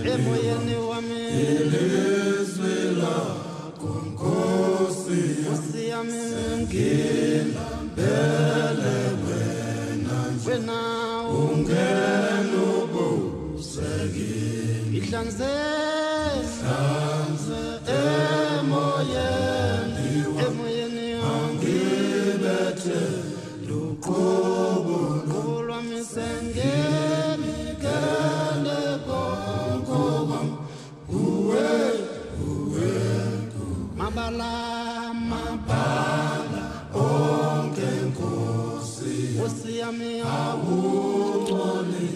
Emoyeni wami ilizwi lakho Nkosi yami ngilambele wena ungena ubuseki ihlanze emoyeni angibethe luqobo lwami sengeni mabala onke Nkosi yami awungcoli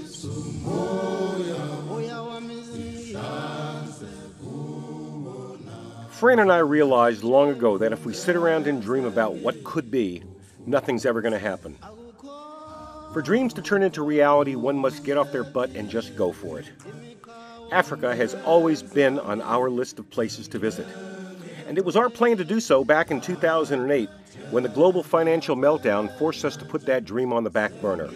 sumoya wami zihlanze kubona. Fran and I realized long ago that if we sit around and dream about what could be, nothing's ever going to happen. For dreams to turn into reality, one must get off their butt and just go for it. Africa has always been on our list of places to visit. And it was our plan to do so back in 2008 when the global financial meltdown forced us to put that dream on the back burner.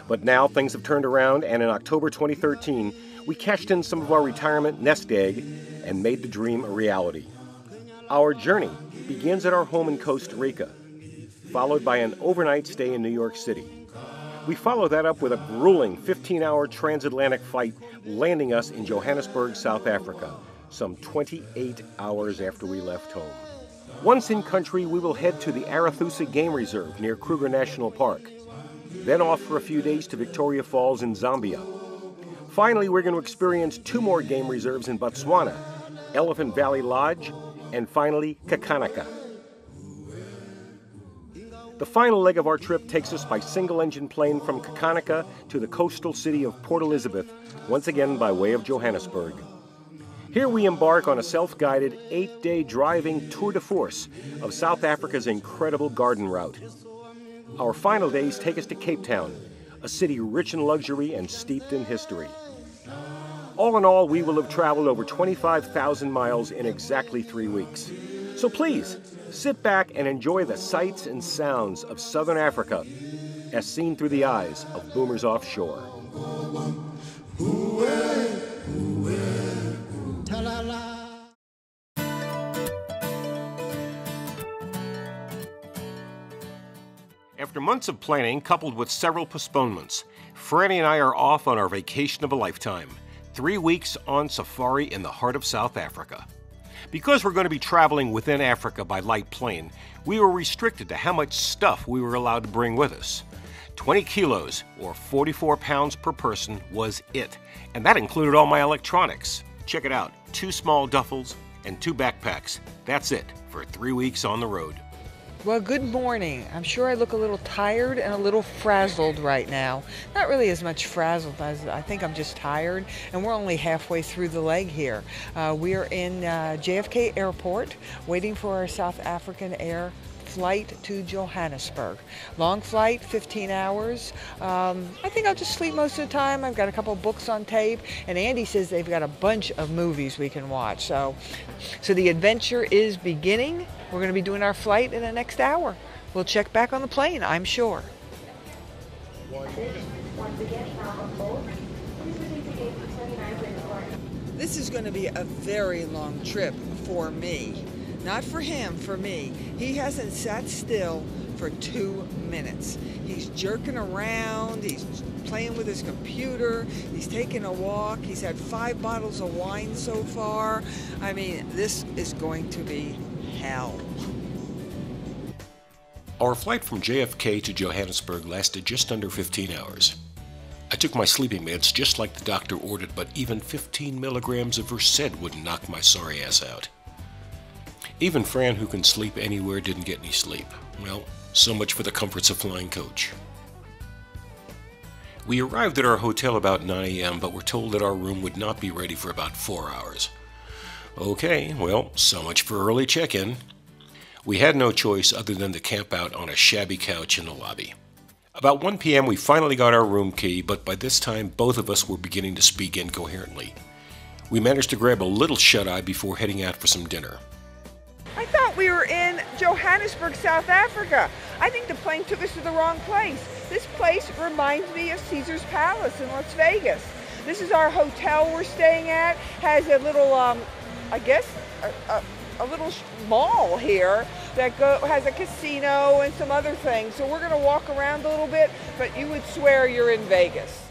But now things have turned around, and in October 2013, we cashed in some of our retirement nest egg and made the dream a reality. Our journey begins at our home in Costa Rica, followed by an overnight stay in New York City. We follow that up with a grueling 15-hour transatlantic flight landing us in Johannesburg, South Africa, some 28 hours after we left home. Once in country, we will head to the Arathusa Game Reserve near Kruger National Park, then off for a few days to Victoria Falls in Zambia. Finally, we're going to experience 2 more game reserves in Botswana, Elephant Valley Lodge, and finally, Kakanaka. The final leg of our trip takes us by single-engine plane from Kakanaka to the coastal city of Port Elizabeth, once again by way of Johannesburg. Here we embark on a self-guided 8-day driving tour de force of South Africa's incredible garden route. Our final days take us to Cape Town, a city rich in luxury and steeped in history. All in all, we will have traveled over 25,000 miles in exactly 3 weeks. So please, sit back and enjoy the sights and sounds of Southern Africa as seen through the eyes of boomers offshore. After months of planning, coupled with several postponements, Franny and I are off on our vacation of a lifetime, 3 weeks on safari in the heart of South Africa. Because we're going to be traveling within Africa by light plane, we were restricted to how much stuff we were allowed to bring with us. 20 kilos, or 44 pounds per person, was it, and that included all my electronics. Check it out, 2 small duffels and 2 backpacks. That's it for 3 weeks on the road. Well, good morning. I'm sure I look a little tired and a little frazzled right now. Not really as much frazzled as I think I'm just tired, and we're only halfway through the leg here. We are in JFK Airport waiting for our South African Air flight to Johannesburg. Long flight, 15 hours. I think I'll just sleep most of the time. I've got a couple books on tape, and Andy says they've got a bunch of movies we can watch. So the adventure is beginning. We're going to be doing our flight in the next hour. We'll check back on the plane, I'm sure. This is going to be a very long trip for me. Not for him, for me. He hasn't sat still for 2 minutes. He's jerking around, he's playing with his computer, he's taking a walk, he's had 5 bottles of wine so far. I mean, this is going to be hell. Our flight from JFK to Johannesburg lasted just under 15 hours. I took my sleeping meds just like the doctor ordered, but even 15 milligrams of Versed wouldn't knock my sorry ass out. Even Fran, who can sleep anywhere, didn't get any sleep. Well, so much for the comforts of flying coach. We arrived at our hotel about 9 a.m., but were told that our room would not be ready for about 4 hours. Okay, well, so much for early check-in. We had no choice other than to camp out on a shabby couch in the lobby. About 1 p.m. we finally got our room key, but by this time both of us were beginning to speak incoherently. We managed to grab a little shut-eye before heading out for some dinner. I thought we were in Johannesburg, South Africa. I think the plane took us to the wrong place. This place reminds me of Caesar's Palace in Las Vegas. This is our hotel we're staying at. Has a little, I guess, a little mall here that has a casino and some other things. So we're going to walk around a little bit, but you would swear you're in Vegas.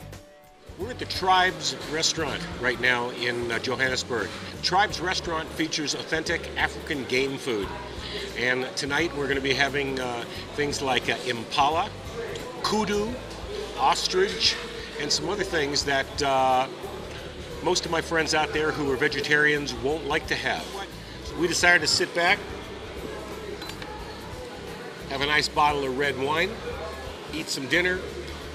We're at the Tribes Restaurant right now in Johannesburg. Tribes Restaurant features authentic African game food. And tonight we're going to be having things like impala, kudu, ostrich, and some other things that most of my friends out there who are vegetarians won't like to have. So we decided to sit back, have a nice bottle of red wine, eat some dinner,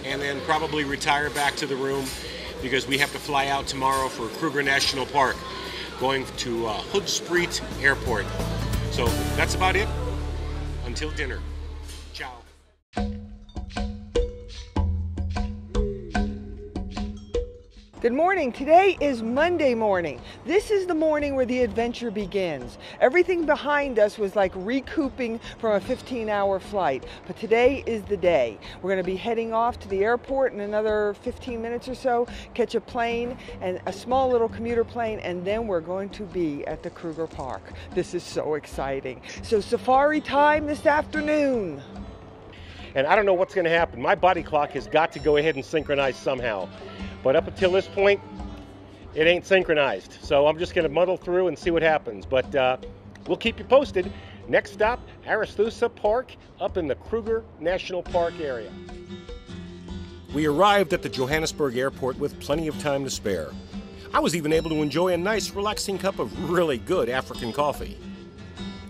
and then probably retire back to the room because we have to fly out tomorrow for Kruger National Park, going to Hoedspruit Airport. So that's about it. Until dinner. Ciao. Good morning. Today is Monday morning. This is the morning where the adventure begins. Everything behind us was like recouping from a 15-hour flight, but today is the day. We're going to be heading off to the airport in another 15 minutes or so, catch a plane, and a small little commuter plane, and then we're going to be at the Kruger Park. This is so exciting. So safari time this afternoon. And I don't know what's going to happen. My body clock has got to go ahead and synchronize somehow. But up until this point, it ain't synchronized. So I'm just going to muddle through and see what happens. But we'll keep you posted. Next stop, Arathusa Park, up in the Kruger National Park area. We arrived at the Johannesburg airport with plenty of time to spare. I was even able to enjoy a nice, relaxing cup of really good African coffee.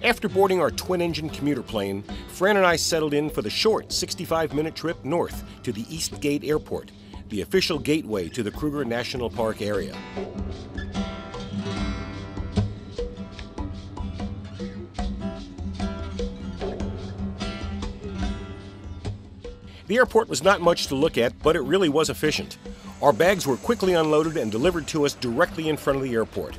After boarding our twin-engine commuter plane, Fran and I settled in for the short 65-minute trip north to the East Gate Airport, the official gateway to the Kruger National Park area. The airport was not much to look at, but it really was efficient. Our bags were quickly unloaded and delivered to us directly in front of the airport.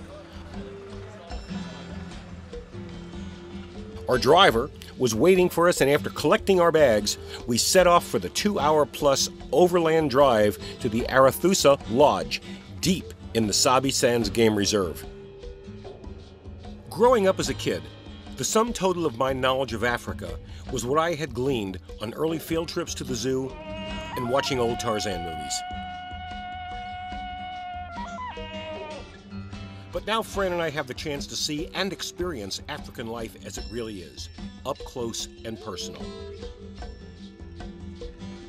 Our driver was waiting for us, and after collecting our bags, we set off for the 2-hour-plus overland drive to the Arathusa Lodge, deep in the Sabi Sands Game Reserve. Growing up as a kid, the sum total of my knowledge of Africa was what I had gleaned on early field trips to the zoo and watching old Tarzan movies. But now Fran and I have the chance to see and experience African life as it really is, up close and personal.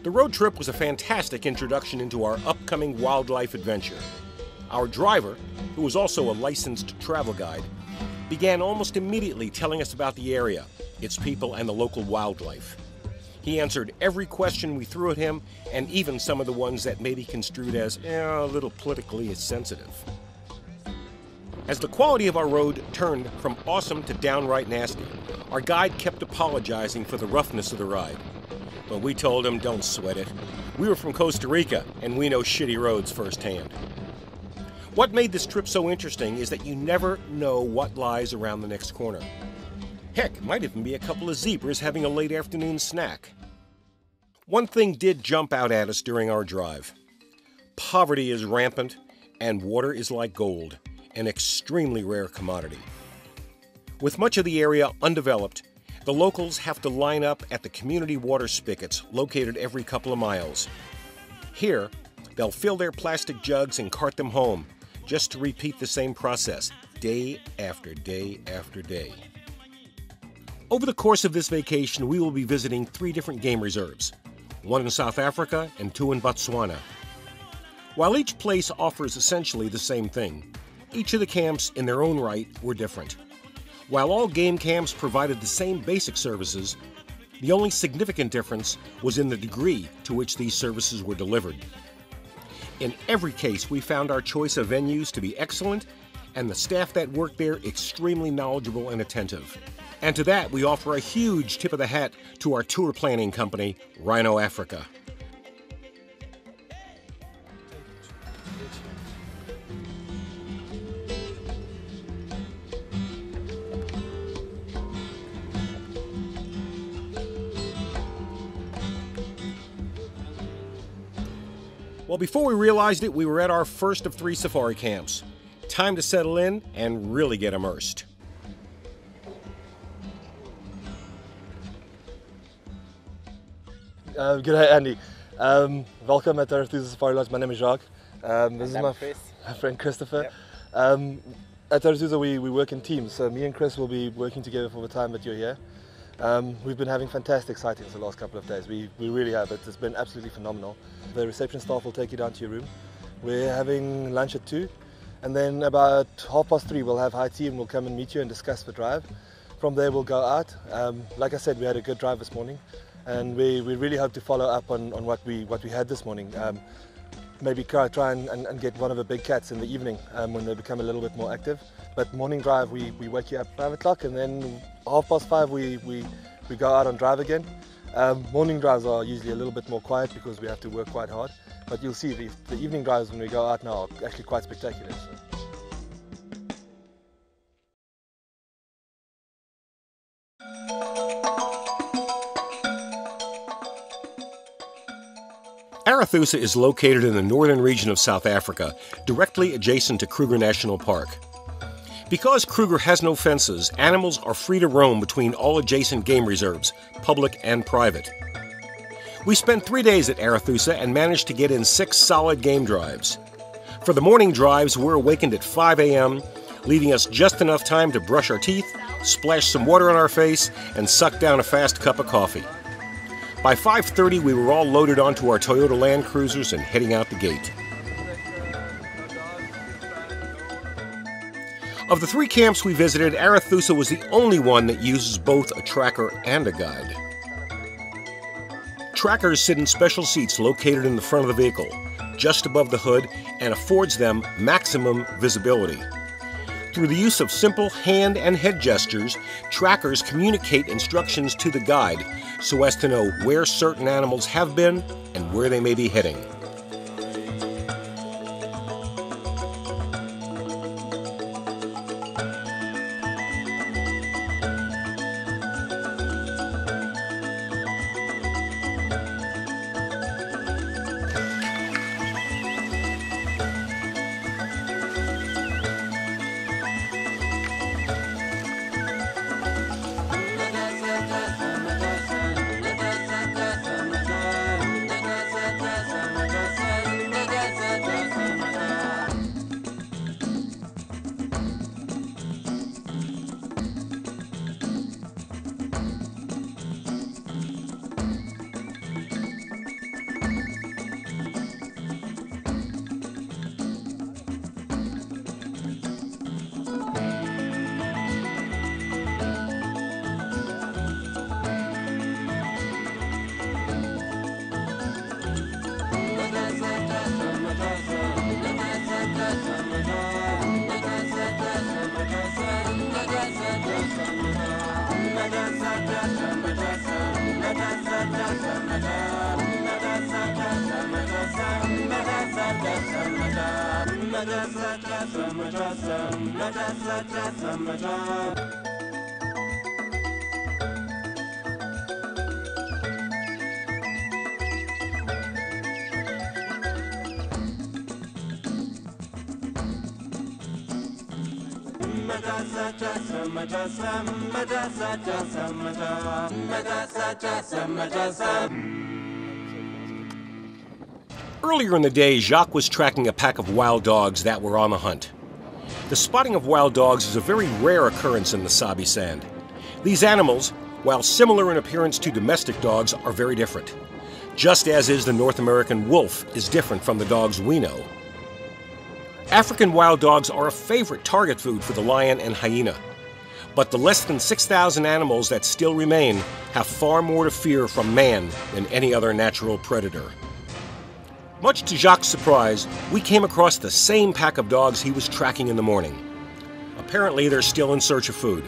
The road trip was a fantastic introduction into our upcoming wildlife adventure. Our driver, who was also a licensed travel guide, began almost immediately telling us about the area, its people, and the local wildlife. He answered every question we threw at him, and even some of the ones that may be construed as a little politically sensitive. As the quality of our road turned from awesome to downright nasty, our guide kept apologizing for the roughness of the ride. But we told him, don't sweat it. We were from Costa Rica, and we know shitty roads firsthand. What made this trip so interesting is that you never know what lies around the next corner. Heck, it might even be a couple of zebras having a late afternoon snack. One thing did jump out at us during our drive. Poverty is rampant, and water is like gold, an extremely rare commodity. With much of the area undeveloped, the locals have to line up at the community water spigots located every couple of miles. Here, they'll fill their plastic jugs and cart them home, just to repeat the same process, day after day after day. Over the course of this vacation, we will be visiting 3 different game reserves, 1 in South Africa and 2 in Botswana. While each place offers essentially the same thing, each of the camps in their own right were different. While all game camps provided the same basic services, the only significant difference was in the degree to which these services were delivered. In every case, we found our choice of venues to be excellent and the staff that worked there extremely knowledgeable and attentive. And to that, we offer a huge tip of the hat to our tour planning company, Rhino Africa. Well, before we realized it, we were at our first of 3 safari camps. Time to settle in and really get immersed. Good day, Andy. Welcome at Arathusa Safari Lodge. My name is Jacques. This is my friend Christopher. Yep. At Arathusa we work in teams, so me and Chris will be working together for the time that you're here. We've been having fantastic sightings the last couple of days. We really have. It's been absolutely phenomenal. The reception staff will take you down to your room. We're having lunch at 2, and then about 3:30 we'll have high tea and we'll come and meet you and discuss the drive. From there we'll go out. Like I said, we had a good drive this morning, and we really hope to follow up on what we had this morning. Maybe try and get one of the big cats in the evening when they become a little bit more active. But morning drive, we wake you up 5 o'clock, and then 5:30 we go out on drive again. Morning drives are usually a little bit more quiet because we have to work quite hard. But you'll see the evening drives when we go out now are actually quite spectacular. So. Arathusa is located in the northern region of South Africa, directly adjacent to Kruger National Park. Because Kruger has no fences, animals are free to roam between all adjacent game reserves, public and private. We spent 3 days at Arathusa and managed to get in 6 solid game drives. For the morning drives, we're awakened at 5 a.m., leaving us just enough time to brush our teeth, splash some water on our face, and suck down a fast cup of coffee. By 5:30, we were all loaded onto our Toyota Land Cruisers and heading out the gate. Of the 3 camps we visited, Arathusa was the only one that uses both a tracker and a guide. Trackers sit in special seats located in the front of the vehicle, just above the hood, and affords them maximum visibility. Through the use of simple hand and head gestures, trackers communicate instructions to the guide so as to know where certain animals have been and where they may be heading. Earlier in the day, Jacques was tracking a pack of wild dogs that were on the hunt. The spotting of wild dogs is a very rare occurrence in the Sabi Sand. These animals, while similar in appearance to domestic dogs, are very different, just as is the North American wolf is different from the dogs we know. African wild dogs are a favorite target food for the lion and hyena, but the less than 6,000 animals that still remain have far more to fear from man than any other natural predator. Much to Jacques' surprise, we came across the same pack of dogs he was tracking in the morning. Apparently, they're still in search of food.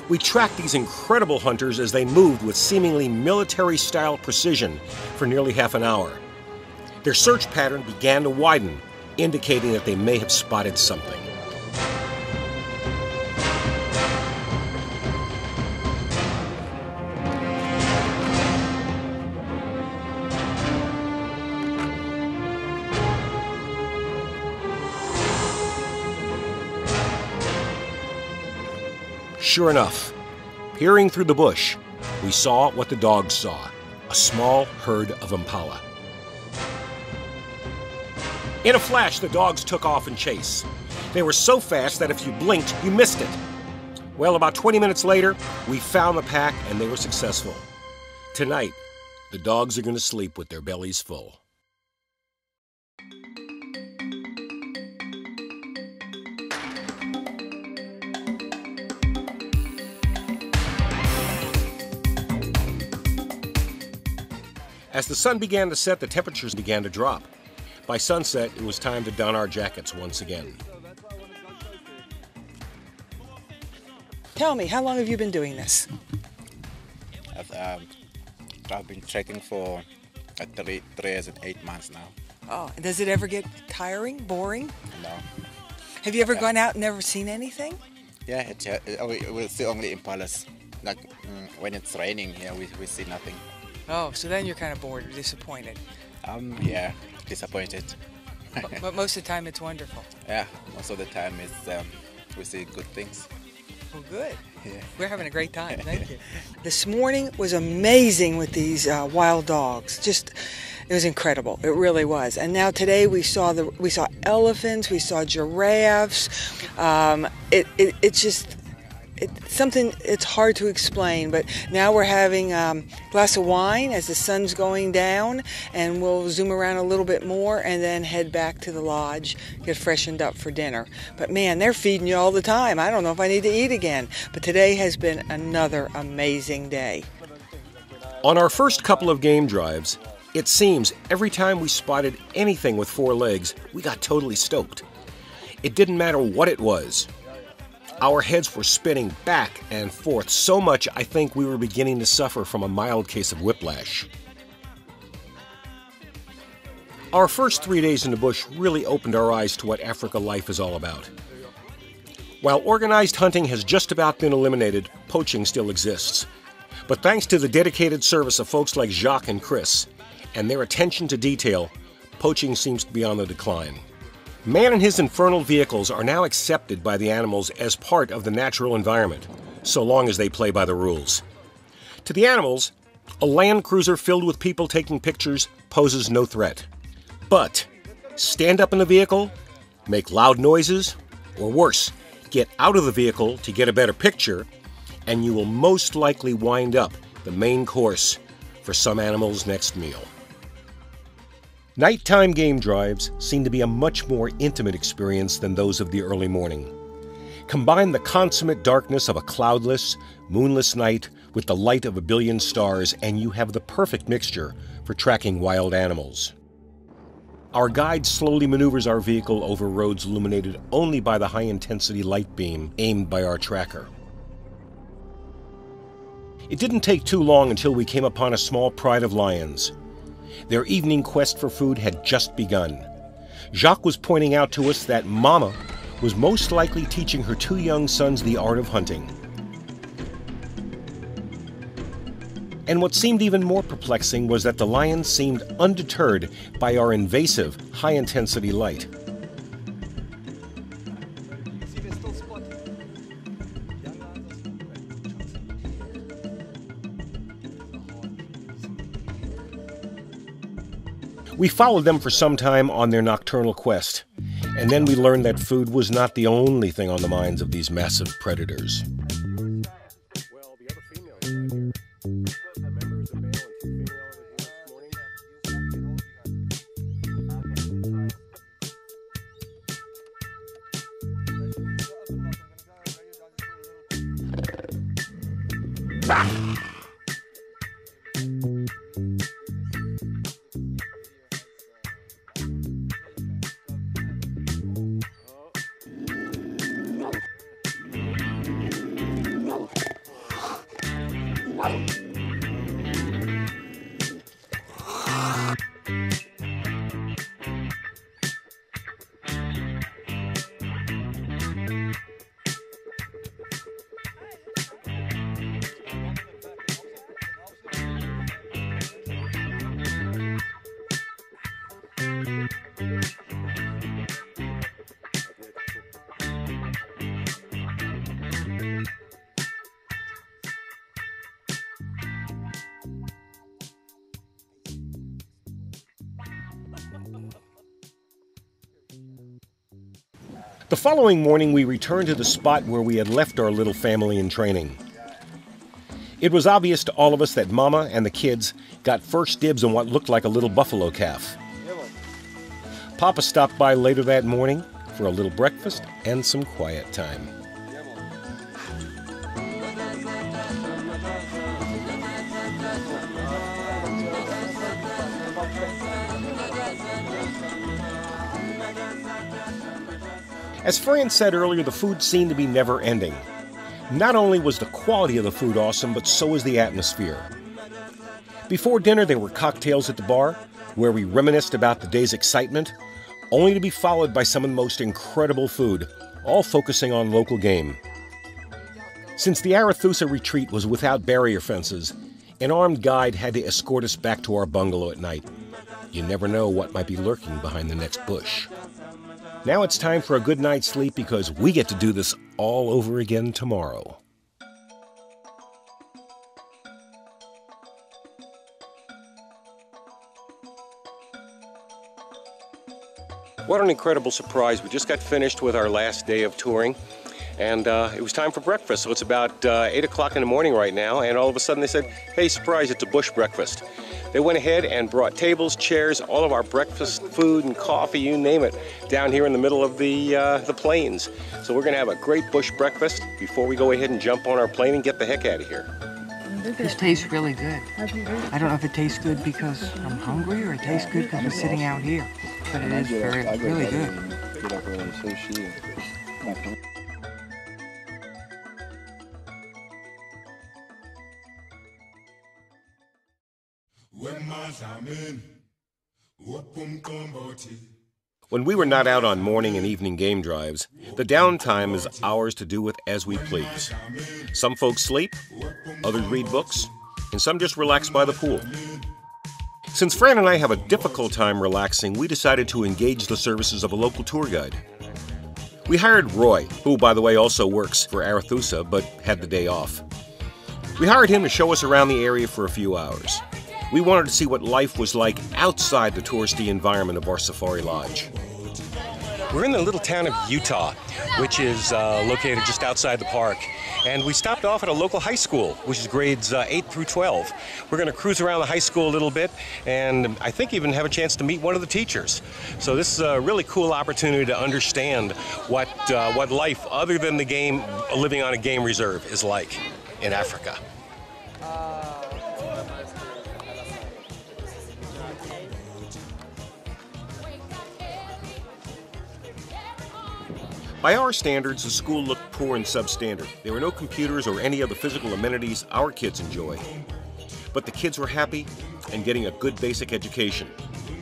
We tracked these incredible hunters as they moved with seemingly military-style precision for nearly half an hour. Their search pattern began to widen, indicating that they may have spotted something. Sure enough, peering through the bush, we saw what the dogs saw, a small herd of impala. In a flash, the dogs took off in chase. They were so fast that if you blinked, you missed it. Well, about 20 minutes later, we found the pack and they were successful. Tonight, the dogs are going to sleep with their bellies full. As the sun began to set, the temperatures began to drop. By sunset, it was time to don our jackets once again. Tell me, how long have you been doing this? I've been trekking for 3 years and 8 months now. Oh, and does it ever get tiring, boring? No. Have you ever gone out and never seen anything? Yeah, we see only impalas. Like when it's raining, yeah, we see nothing. Oh, so then you're kind of bored or disappointed. Yeah, disappointed. But most of the time it's wonderful. Yeah, most of the time we see good things. Well, good. Yeah. We're having a great time. Thank you. This morning was amazing with these wild dogs. Just, it was incredible. It really was. And now today we saw elephants, we saw giraffes. It's something, it's hard to explain, but now we're having a glass of wine as the sun's going down, and we'll zoom around a little bit more and then head back to the lodge, get freshened up for dinner. But man, they're feeding you all the time. I don't know if I need to eat again, but today has been another amazing day. On our first couple of game drives, it seems every time we spotted anything with 4 legs, we got totally stoked. It didn't matter what it was. Our heads were spinning back and forth so much I think we were beginning to suffer from a mild case of whiplash. Our first 3 days in the bush really opened our eyes to what Africa life is all about. While organized hunting has just about been eliminated, poaching still exists. But thanks to the dedicated service of folks like Jacques and Chris and their attention to detail, poaching seems to be on the decline. Man and his infernal vehicles are now accepted by the animals as part of the natural environment, so long as they play by the rules. To the animals, a Land Cruiser filled with people taking pictures poses no threat. But stand up in the vehicle, make loud noises, or worse, get out of the vehicle to get a better picture, and you will most likely wind up the main course for some animal's next meal. Nighttime game drives seem to be a much more intimate experience than those of the early morning. Combine the consummate darkness of a cloudless, moonless night with the light of a billion stars, and you have the perfect mixture for tracking wild animals. Our guide slowly maneuvers our vehicle over roads illuminated only by the high-intensity light beam aimed by our tracker. It didn't take too long until we came upon a small pride of lions. Their evening quest for food had just begun. Jacques was pointing out to us that Mama was most likely teaching her 2 young sons the art of hunting. And what seemed even more perplexing was that the lions seemed undeterred by our invasive, high-intensity light. We followed them for some time on their nocturnal quest, and then we learned that food was not the only thing on the minds of these massive predators. Well, the other females right here. Members of male and 2 female over here this morning. The following morning, we returned to the spot where we had left our little family in training. It was obvious to all of us that Mama and the kids got first dibs on what looked like a little buffalo calf. Papa stopped by later that morning for a little breakfast and some quiet time. As Fran said earlier, the food seemed to be never ending. Not only was the quality of the food awesome, but so was the atmosphere. Before dinner, there were cocktails at the bar, where we reminisced about the day's excitement, only to be followed by some of the most incredible food, all focusing on local game. Since the Arethusa retreat was without barrier fences, an armed guide had to escort us back to our bungalow at night. You never know what might be lurking behind the next bush. Now it's time for a good night's sleep because we get to do this all over again tomorrow. What an incredible surprise. We just got finished with our last day of touring, and it was time for breakfast. So it's about 8 o'clock in the morning right now, and all of a sudden they said, hey, surprise, it's a bush breakfast. They went ahead and brought tables, chairs, all of our breakfast food and coffee, you name it, down here in the middle of the plains. So we're going to have a great bush breakfast before we go ahead and jump on our plane and get the heck out of here. This tastes really good. I don't know if it tastes good because I'm hungry or it tastes good because we're sitting out here. But it is really good. When we were not out on morning and evening game drives, the downtime is ours to do with as we please. Some folks sleep, others read books, and some just relax by the pool. Since Fran and I have a difficult time relaxing, we decided to engage the services of a local tour guide. We hired Roy, who, by the way, also works for Arethusa, but had the day off. We hired him to show us around the area for a few hours. We wanted to see what life was like outside the touristy environment of our safari lodge. We're in the little town of Utah, which is located just outside the park. And we stopped off at a local high school, which is grades 8 through 12. We're going to cruise around the high school a little bit, and I think even have a chance to meet one of the teachers. So this is a really cool opportunity to understand what life other than the game, living on a game reserve, is like in Africa. By our standards, the school looked poor and substandard. There were no computers or any of the physical amenities our kids enjoy. But the kids were happy and getting a good basic education,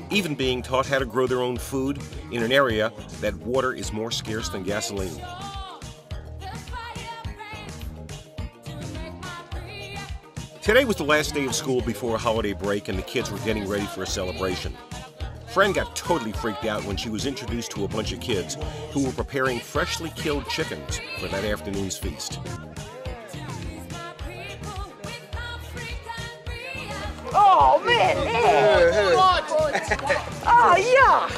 even being taught how to grow their own food in an area that water is more scarce than gasoline. Today was the last day of school before a holiday break, and the kids were getting ready for a celebration. Fran got totally freaked out when she was introduced to a bunch of kids who were preparing freshly killed chickens for that afternoon's feast. Oh, man! Oh, yuck!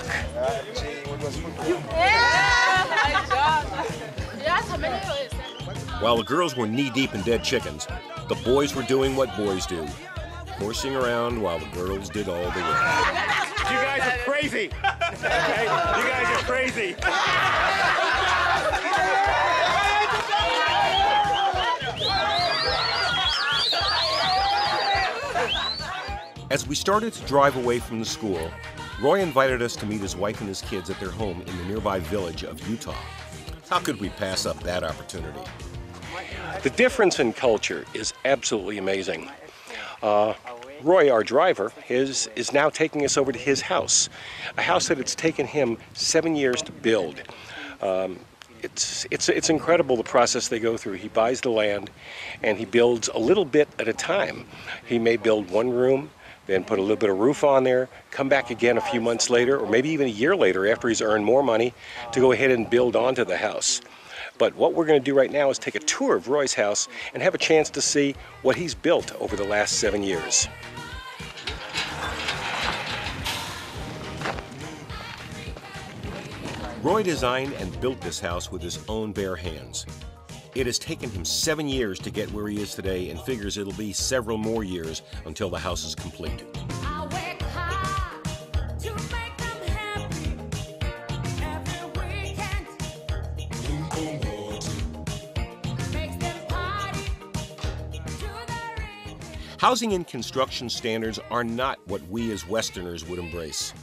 While the girls were knee-deep in dead chickens, the boys were doing what boys do, horsing around while the girls did all the work. You guys are crazy! Okay? You guys are crazy! As we started to drive away from the school, Roy invited us to meet his wife and his kids at their home in the nearby village of Utah. How could we pass up that opportunity? The difference in culture is absolutely amazing. Roy, our driver, is now taking us over to his house, a house that it's taken him 7 years to build. It's incredible the process they go through. He buys the land and he builds a little bit at a time. He may build one room, then put a little bit of roof on there, come back again a few months later, or maybe even a year later after he's earned more money to go ahead and build onto the house. But what we're going to do right now is take a tour of Roy's house and have a chance to see what he's built over the last 7 years. Roy designed and built this house with his own bare hands. It has taken him 7 years to get where he is today and figures it'll be several more years until the house is complete. I work hard to make them happy every weekend. Makes them party to their end. Housing and construction standards are not what we as Westerners would embrace.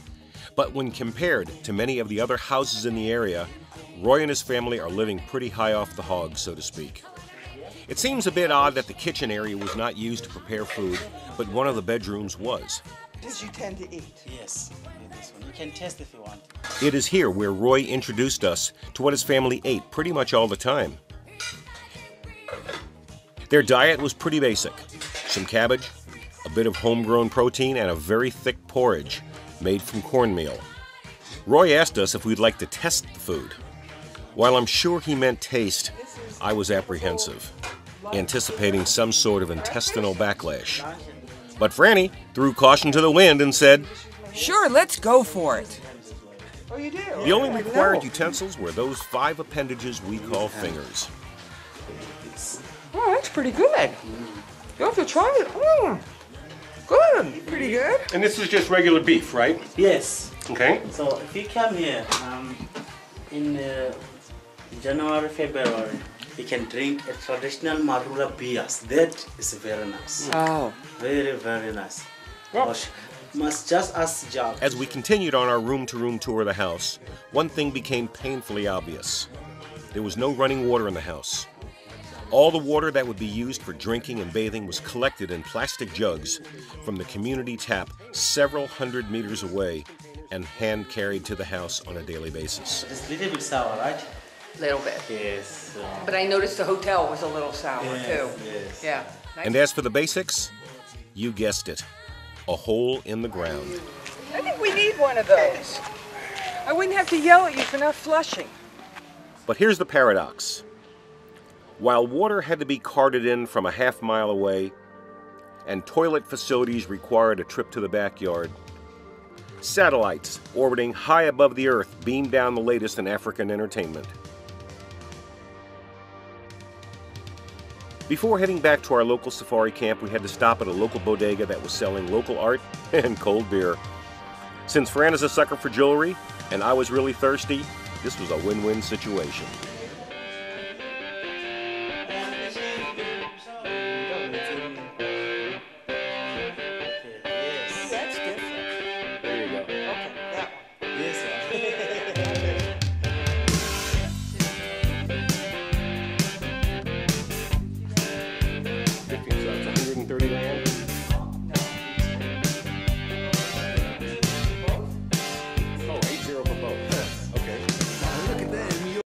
But when compared to many of the other houses in the area, Roy and his family are living pretty high off the hog, so to speak. It seems a bit odd that the kitchen area was not used to prepare food, but one of the bedrooms was. Did you tend to eat? Yes, this one. You can taste if you want. It is here where Roy introduced us to what his family ate pretty much all the time. Their diet was pretty basic. Some cabbage, a bit of homegrown protein, and a very thick porridge made from cornmeal. Roy asked us if we'd like to test the food. While I'm sure he meant taste, I was apprehensive, anticipating some sort of intestinal backlash. But Franny threw caution to the wind and said, Sure, let's go for it. Oh, you do? the only required utensils were those 5 appendages we call fingers. Oh, that's pretty good. You have to try it. Good. Pretty good. And this is just regular beef, right? Yes. Okay. So if you come here in January, February, you can drink a traditional Marula beers. That is very nice. Oh. Very, very nice. Must just ask Jack. As we continued on our room-to-room tour of the house, one thing became painfully obvious. There was no running water in the house. All the water that would be used for drinking and bathing was collected in plastic jugs from the community tap several hundred meters away and hand-carried to the house on a daily basis. It's a little bit sour, right? Little bit. Yes. But I noticed the hotel was a little sour too. Yes. Yeah. And as for the basics, you guessed it, a hole in the ground. I think we need one of those. I wouldn't have to yell at you for not flushing. But here's the paradox. While water had to be carted in from a half-mile away and toilet facilities required a trip to the backyard, satellites orbiting high above the Earth beamed down the latest in African entertainment. Before heading back to our local safari camp, we had to stop at a local bodega that was selling local art and cold beer. Since Fran is a sucker for jewelry and I was really thirsty, this was a win-win situation. That's different. There you go. Okay, that one. Yes, sir. 50, so that's 130 rand. Oh, 80 for both. Okay. Look at that. Here we go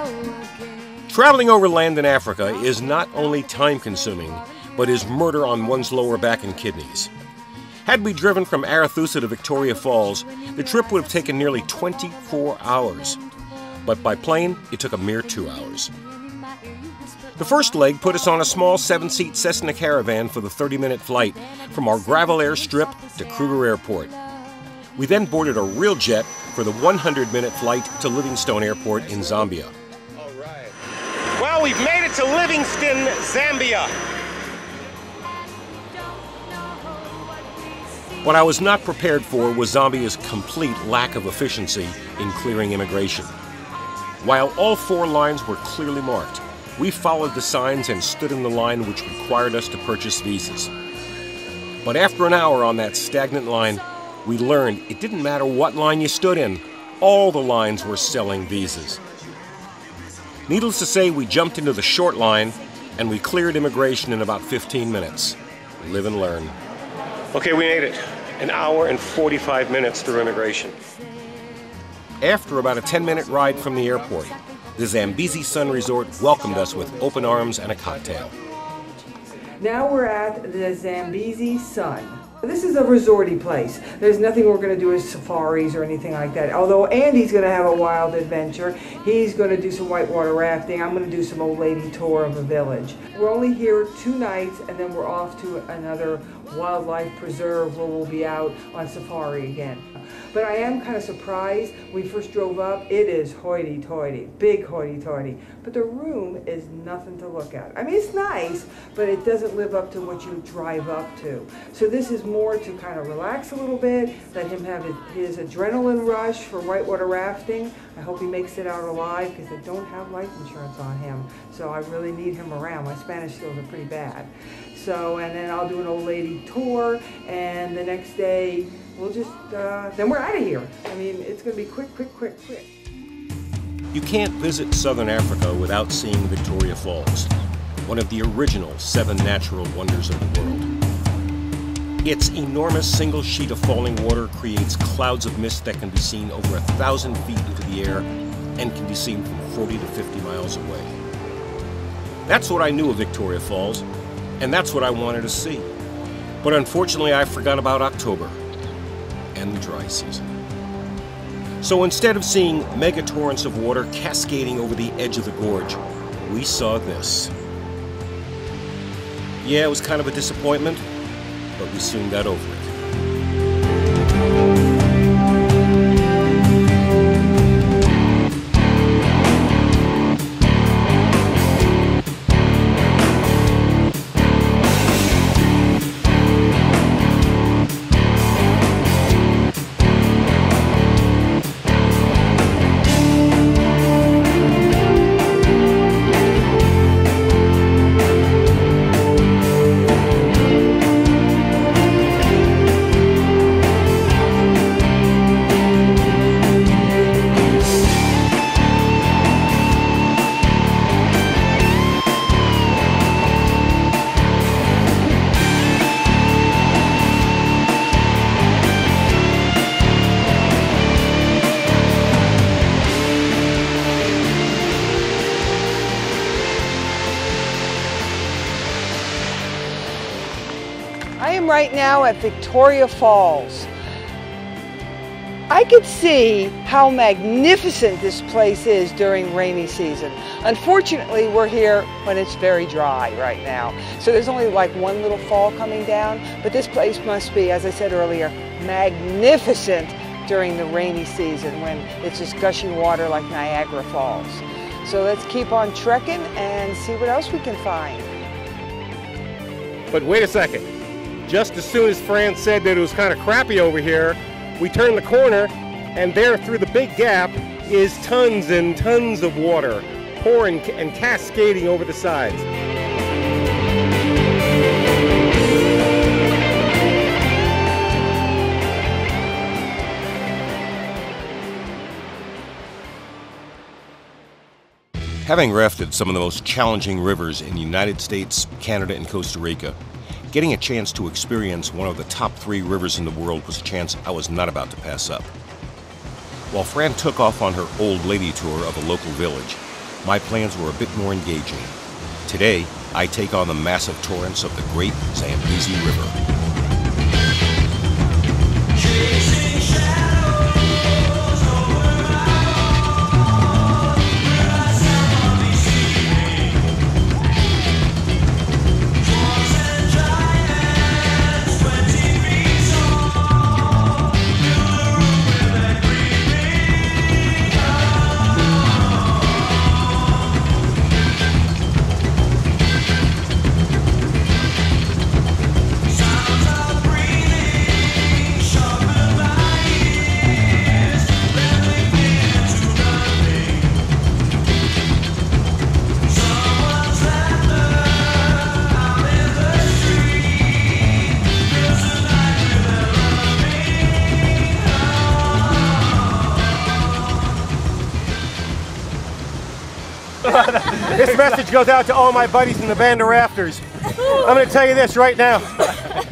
again. Traveling over land in Africa is not only time-consuming, but is murder on one's lower back and kidneys. Had we driven from Arethusa to Victoria Falls, the trip would have taken nearly 24 hours. But by plane, it took a mere 2 hours. The first leg put us on a small 7-seat Cessna Caravan for the 30-minute flight from our gravel airstrip to Kruger Airport. We then boarded a real jet for the 100-minute flight to Livingstone Airport in Zambia. Well, we've made it to Livingstone, Zambia. What I was not prepared for was Zambia's complete lack of efficiency in clearing immigration. While all 4 lines were clearly marked, we followed the signs and stood in the line which required us to purchase visas. But after an hour on that stagnant line, we learned it didn't matter what line you stood in, all the lines were selling visas. Needless to say, we jumped into the short line and we cleared immigration in about 15 minutes. Live and learn. Okay, we made it. An hour and 45 minutes through immigration. After about a 10-minute ride from the airport, the Zambezi Sun Resort welcomed us with open arms and a cocktail. Now we're at the Zambezi Sun. This is a resorty place. There's nothing we're going to do as safaris or anything like that. Although Andy's going to have a wild adventure. He's going to do some whitewater rafting. I'm going to do some old lady tour of a village. We're only here 2 nights and then we're off to another wildlife preserve where we'll be out on safari again. But I am kind of surprised. When we first drove up, it is hoity-toity, big hoity-toity. But the room is nothing to look at. I mean, it's nice, but it doesn't live up to what you drive up to. So this is more to kind of relax a little bit, let him have his adrenaline rush for whitewater rafting. I hope he makes it out alive because I don't have life insurance on him. So I really need him around. My Spanish skills are pretty bad. So, and then I'll do an old lady tour, and the next day we'll just, then we're out of here. I mean, it's going to be quick, quick, quick, quick. You can't visit southern Africa without seeing Victoria Falls, one of the original 7 natural wonders of the world. Its enormous single sheet of falling water creates clouds of mist that can be seen over 1,000 feet into the air and can be seen from 40 to 50 miles away. That's what I knew of Victoria Falls, and that's what I wanted to see. But unfortunately, I forgot about October and the dry season. So instead of seeing mega torrents of water cascading over the edge of the gorge, we saw this. Yeah, it was kind of a disappointment, but we soon got over it. I am right now at Victoria Falls. I could see how magnificent this place is during rainy season. Unfortunately, we're here when it's very dry right now. So there's only like one little fall coming down, but this place must be, as I said earlier, magnificent during the rainy season when it's just gushing water like Niagara Falls. So let's keep on trekking and see what else we can find. But wait a second. Just as soon as Fran said that it was kind of crappy over here, we turned the corner, and there through the big gap is tons and tons of water pouring and cascading over the sides. Having rafted some of the most challenging rivers in the United States, Canada, and Costa Rica, getting a chance to experience one of the top 3 rivers in the world was a chance I was not about to pass up. While Fran took off on her old lady tour of a local village, my plans were a bit more engaging. Today, I take on the massive torrents of the Great Zambezi River. This message goes out to all my buddies in the band of rafters. I'm going to tell you this right now.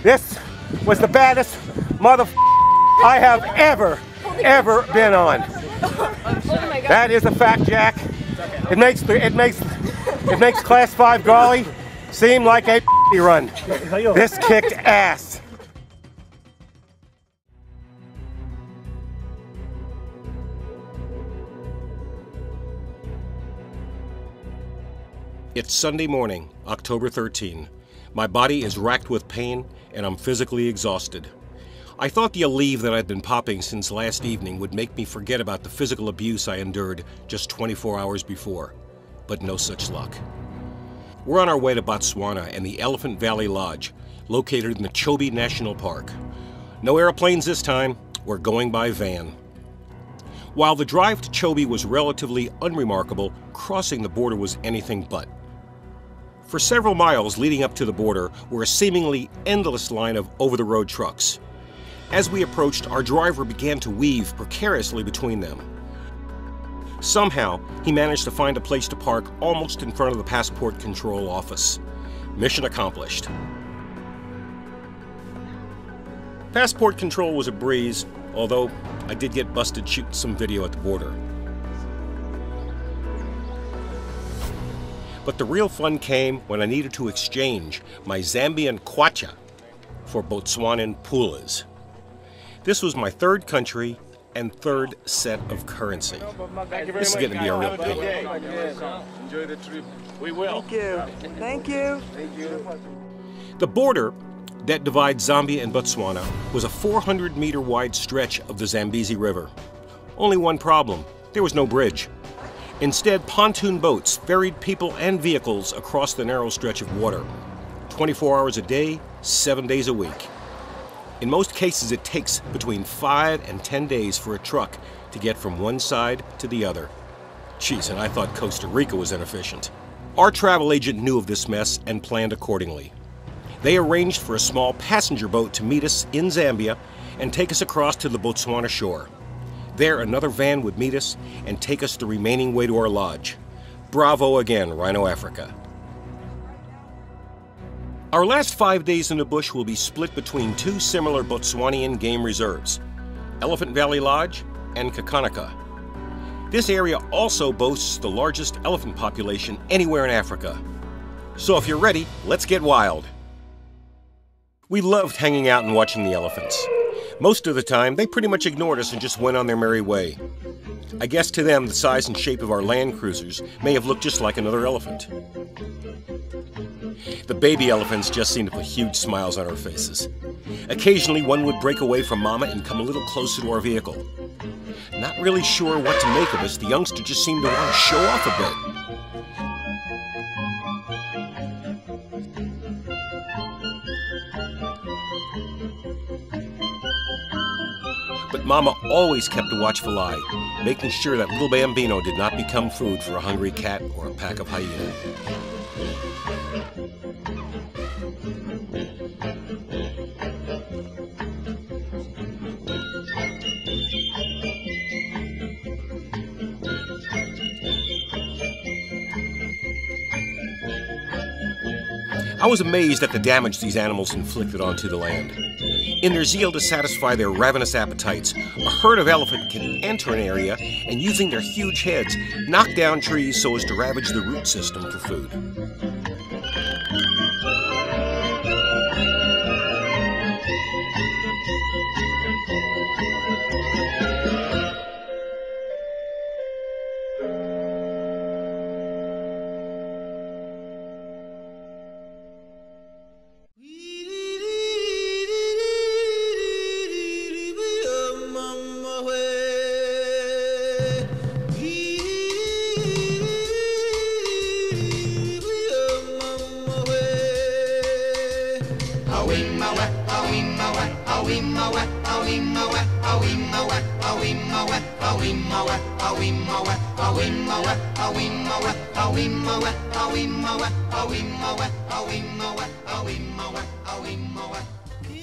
This was the baddest I have ever been on. That is a fact, Jack. It makes Class 5 Golly seem like a run. This kicked ass. It's Sunday morning, October 13. My body is racked with pain and I'm physically exhausted. I thought the Aleve that I'd been popping since last evening would make me forget about the physical abuse I endured just 24 hours before, but no such luck. We're on our way to Botswana and the Elephant Valley Lodge, located in the Chobe National Park. No airplanes this time, we're going by van. While the drive to Chobe was relatively unremarkable, crossing the border was anything but. For several miles leading up to the border were a seemingly endless line of over-the-road trucks. As we approached, our driver began to weave precariously between them. Somehow, he managed to find a place to park almost in front of the passport control office. Mission accomplished. Passport control was a breeze, although I did get busted shooting some video at the border. But the real fun came when I needed to exchange my Zambian kwacha for Botswanan pulas. This was my third country and third set of currency. This is going to be a real pain. Enjoy the trip. We will. Thank you. Thank you. The border that divides Zambia and Botswana was a 400-meter wide stretch of the Zambezi River. Only one problem: there was no bridge. Instead, pontoon boats ferried people and vehicles across the narrow stretch of water, 24 hours a day, 7 days a week. In most cases, it takes between 5 and 10 days for a truck to get from one side to the other. Geez, and I thought Costa Rica was inefficient. Our travel agent knew of this mess and planned accordingly. They arranged for a small passenger boat to meet us in Zambia and take us across to the Botswana shore. There, another van would meet us and take us the remaining way to our lodge. Bravo again, Rhino Africa. Our last 5 days in the bush will be split between two similar Botswanian game reserves, Elephant Valley Lodge and Kakanaka. This area also boasts the largest elephant population anywhere in Africa. So if you're ready, let's get wild. We loved hanging out and watching the elephants. Most of the time, they pretty much ignored us and just went on their merry way. I guess to them, the size and shape of our land cruisers may have looked just like another elephant. The baby elephants just seemed to put huge smiles on our faces. Occasionally, one would break away from Mama and come a little closer to our vehicle. Not really sure what to make of us, the youngster just seemed to want to show off a bit. But Mama always kept a watchful eye, making sure that little Bambino did not become food for a hungry cat or a pack of hyenas. I was amazed at the damage these animals inflicted onto the land. In their zeal to satisfy their ravenous appetites, a herd of elephant can enter an area and, using their huge heads, knock down trees so as to ravage the root system for food.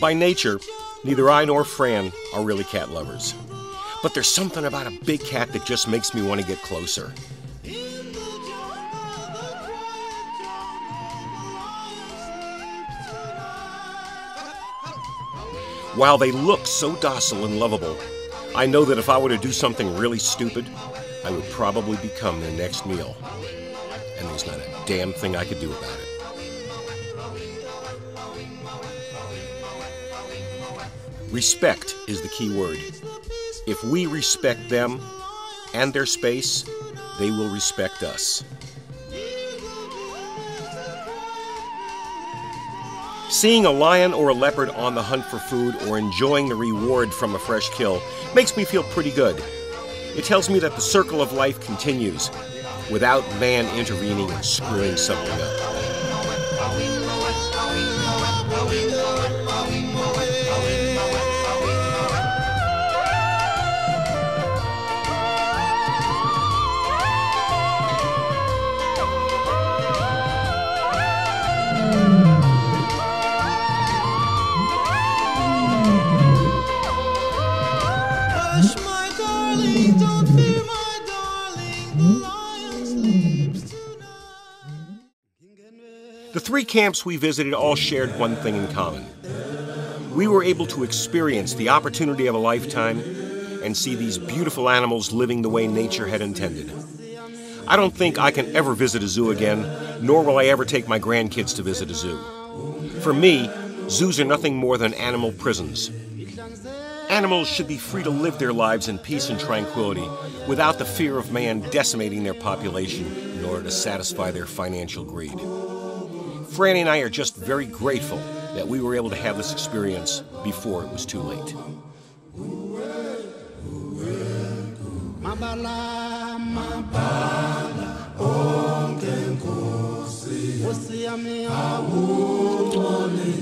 By nature, neither I nor Fran are really cat lovers. But there's something about a big cat that just makes me want to get closer. While they look so docile and lovable, I know that if I were to do something really stupid, I would probably become their next meal. And there's not a damn thing I could do about it. Respect is the key word. If we respect them and their space, they will respect us. Seeing a lion or a leopard on the hunt for food or enjoying the reward from a fresh kill makes me feel pretty good. It tells me that the circle of life continues without man intervening and screwing something up. Hush, my darling, don't fear, my darling, the lion sleeps tonight. The 3 camps we visited all shared one thing in common. We were able to experience the opportunity of a lifetime and see these beautiful animals living the way nature had intended. I don't think I can ever visit a zoo again, nor will I ever take my grandkids to visit a zoo. For me, zoos are nothing more than animal prisons. Animals should be free to live their lives in peace and tranquility without the fear of man decimating their population in order to satisfy their financial greed. Franny and I are just very grateful that we were able to have this experience before it was too late. Mabala, mabala, onke nkosi, nkosi yami awuthole,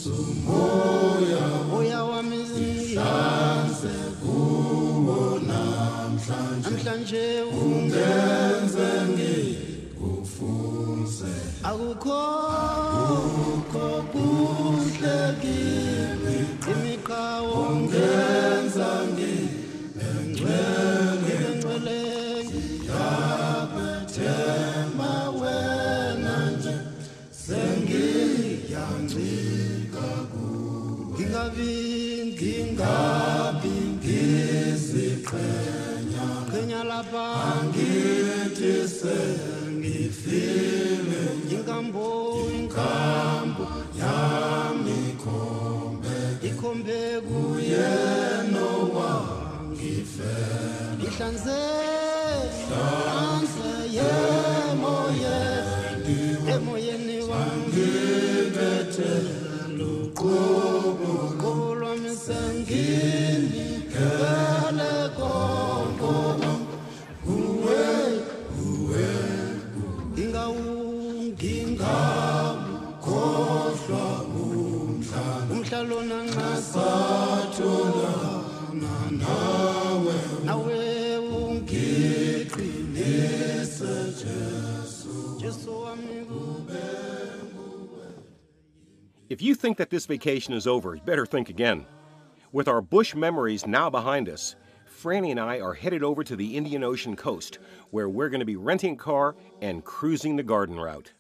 sumoya, moya wami zihlanze kuwo namhlanje ungenze ngikufunze, akukho kuhle kimi, imiqhawo ungenza Ngingabi ngiziqhenya, qhenya lapha ngithi sengifile, inkambo yami ikhombe kuyena owangifela, ihlanze emoyeni wangibethela uqobo lwami sengini kele konke ngingawukhohlwa umhlalo nangasatholana nawe ungiqinise Jesu wami kube. If you think that this vacation is over, you better think again. With our bush memories now behind us, Franny and I are headed over to the Indian Ocean coast, where we're going to be renting a car and cruising the garden route.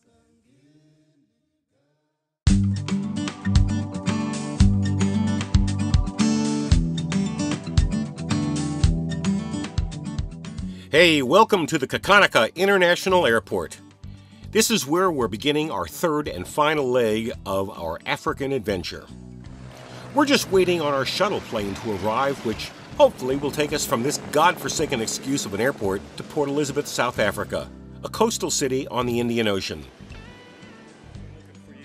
Hey, welcome to the Kakanaka International Airport. This is where we're beginning our third and final leg of our African adventure. We're just waiting on our shuttle plane to arrive, which hopefully will take us from this godforsaken excuse of an airport to Port Elizabeth, South Africa, a coastal city on the Indian Ocean.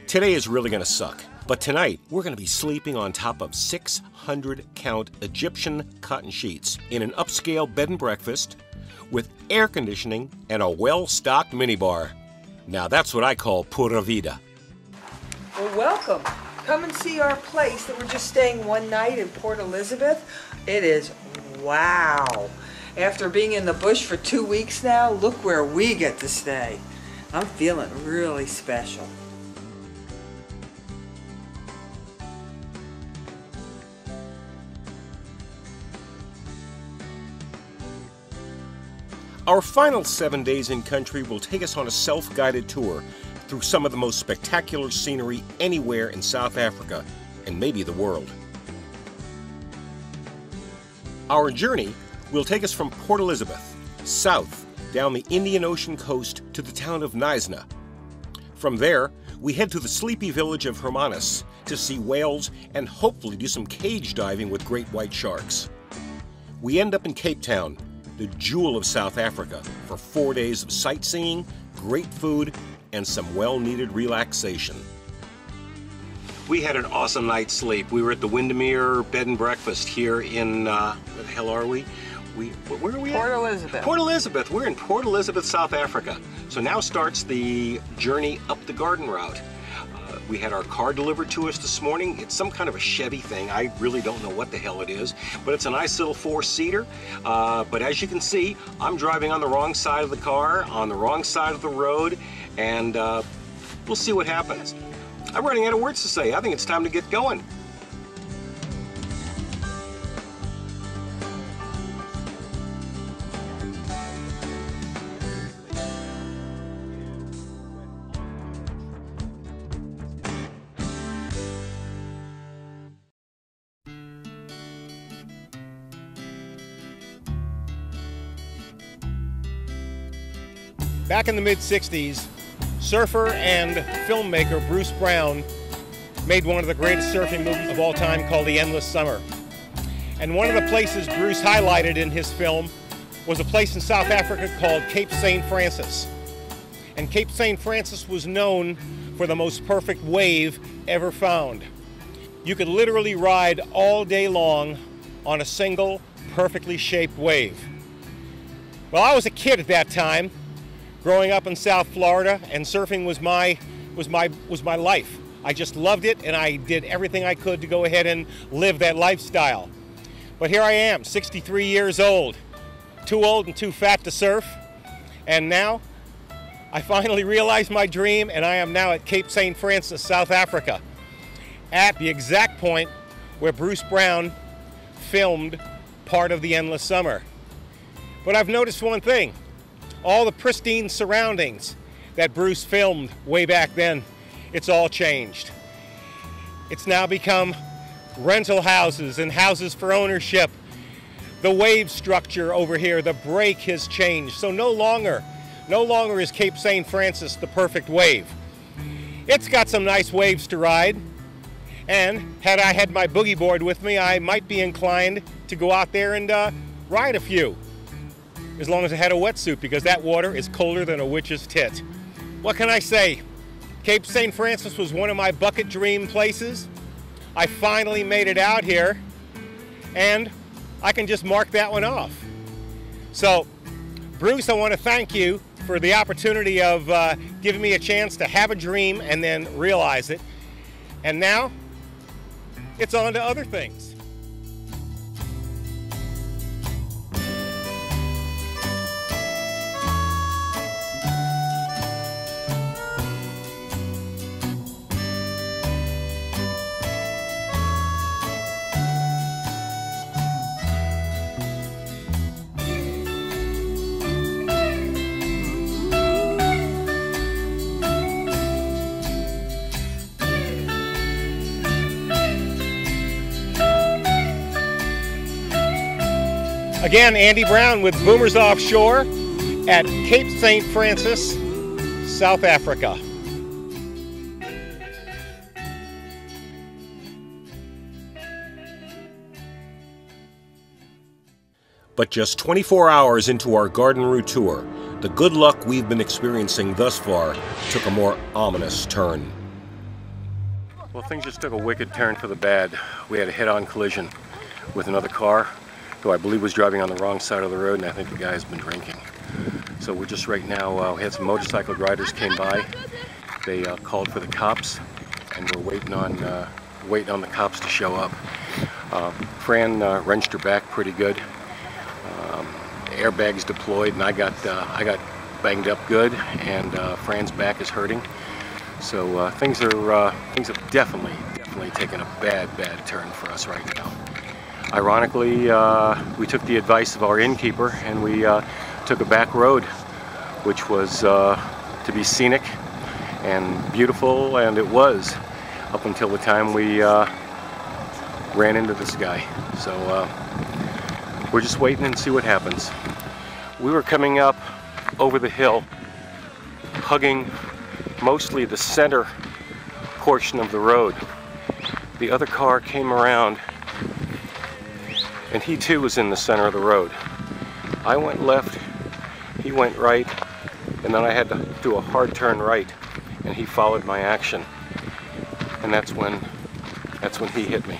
Today is really going to suck, but tonight we're going to be sleeping on top of 600-count Egyptian cotton sheets in an upscale bed and breakfast with air conditioning and a well-stocked minibar. Now that's what I call pura vida. Well, welcome. Come and see our place that we're just staying one night in Port Elizabeth. It is wow. After being in the bush for 2 weeks now, look where we get to stay. I'm feeling really special. Our final 7 days in country will take us on a self-guided tour through some of the most spectacular scenery anywhere in South Africa and maybe the world. Our journey will take us from Port Elizabeth, south, down the Indian Ocean coast to the town of Knysna. From there, we head to the sleepy village of Hermanus to see whales and hopefully do some cage diving with great white sharks. We end up in Cape Town, the jewel of South Africa, for 4 days of sightseeing, great food, and some well-needed relaxation. We had an awesome night's sleep. We were at the Windermere Bed and Breakfast here in, where the hell are we? Where are we at? Port Elizabeth. Port Elizabeth. We're in Port Elizabeth, South Africa. So now starts the journey up the garden route. We had our car delivered to us this morning. It's some kind of a Chevy thing. I really don't know what the hell it is, but it's a nice little four-seater. But as you can see, I'm driving on the wrong side of the car, on the wrong side of the road, and we'll see what happens. I'm running out of words to say. I think it's time to get going. Back in the mid-60s, surfer and filmmaker Bruce Brown made one of the greatest surfing movies of all time called The Endless Summer. And one of the places Bruce highlighted in his film was a place in South Africa called Cape St. Francis. And Cape St. Francis was known for the most perfect wave ever found. You could literally ride all day long on a single perfectly shaped wave. Well, I was a kid at that time, growing up in South Florida, and surfing was my life. I just loved it, and I did everything I could to go ahead and live that lifestyle. But here I am, 63 years old, too old and too fat to surf, and now I finally realized my dream, and I am now at Cape St. Francis, South Africa, at the exact point where Bruce Brown filmed part of The Endless Summer. But I've noticed one thing. All the pristine surroundings that Bruce filmed way back then, it's all changed. It's now become rental houses and houses for ownership. The wave structure over here, the break has changed. So no longer is Cape St. Francis the perfect wave. It's got some nice waves to ride. And had I had my boogie board with me, I might be inclined to go out there and ride a few. As long as I had a wetsuit, because that water is colder than a witch's tit. What can I say? Cape St. Francis was one of my bucket dream places. I finally made it out here, and I can just mark that one off. So, Bruce, I want to thank you for the opportunity of giving me a chance to have a dream and then realize it. And now, it's on to other things. Again, Andy Brown with Boomers Offshore at Cape St. Francis, South Africa. But just 24 hours into our Garden Route tour, the good luck we've been experiencing thus far took a more ominous turn. Well, things just took a wicked turn for the bad. We had a head-on collision with another car who I believe was driving on the wrong side of the road, and I think the guy has been drinking. So we're just right now, we had some motorcycle riders came by. They called for the cops, and we're waiting on the cops to show up. Fran wrenched her back pretty good. Airbags deployed, and I got banged up good, and Fran's back is hurting. So things have definitely taken a bad taturn for us right now. Ironically, we took the advice of our innkeeper, and we took a back road, which was to be scenic and beautiful, and it was up until the time we ran into this guy. So we're just waiting and see what happens. We were coming up over the hill, hugging mostly the center portion of the road. The other car came around, and he too was in the center of the road. I went left, he went right, and then I had to do a hard turn right, and he followed my action. And that's when That's when he hit me.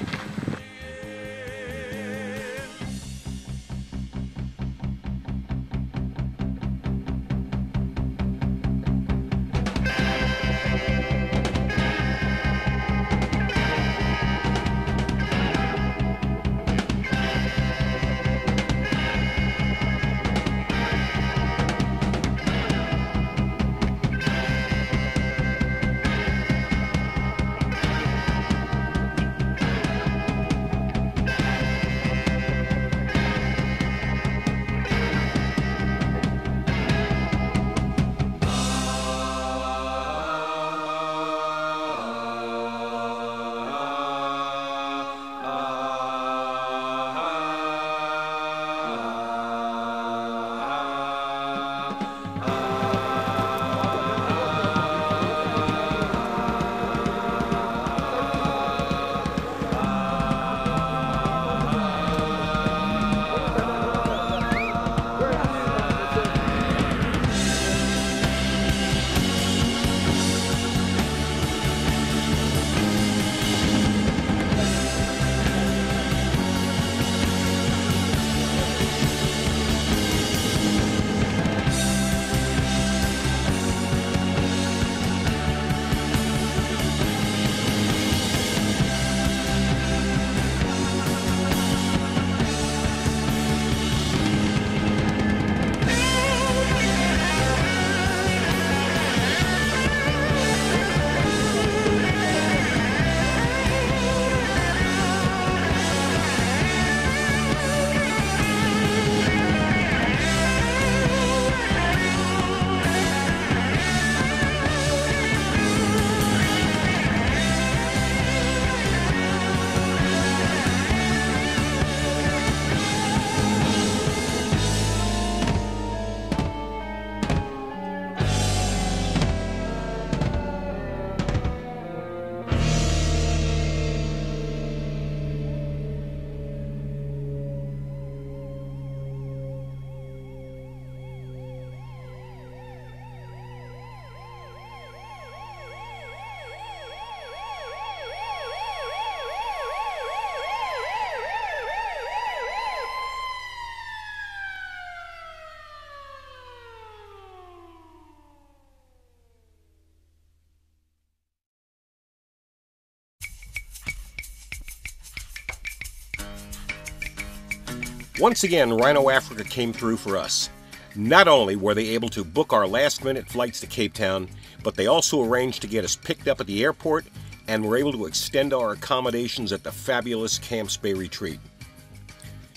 Once again, Rhino Africa came through for us. Not only were they able to book our last-minute flights to Cape Town, but they also arranged to get us picked up at the airport and were able to extend our accommodations at the fabulous Camps Bay Retreat.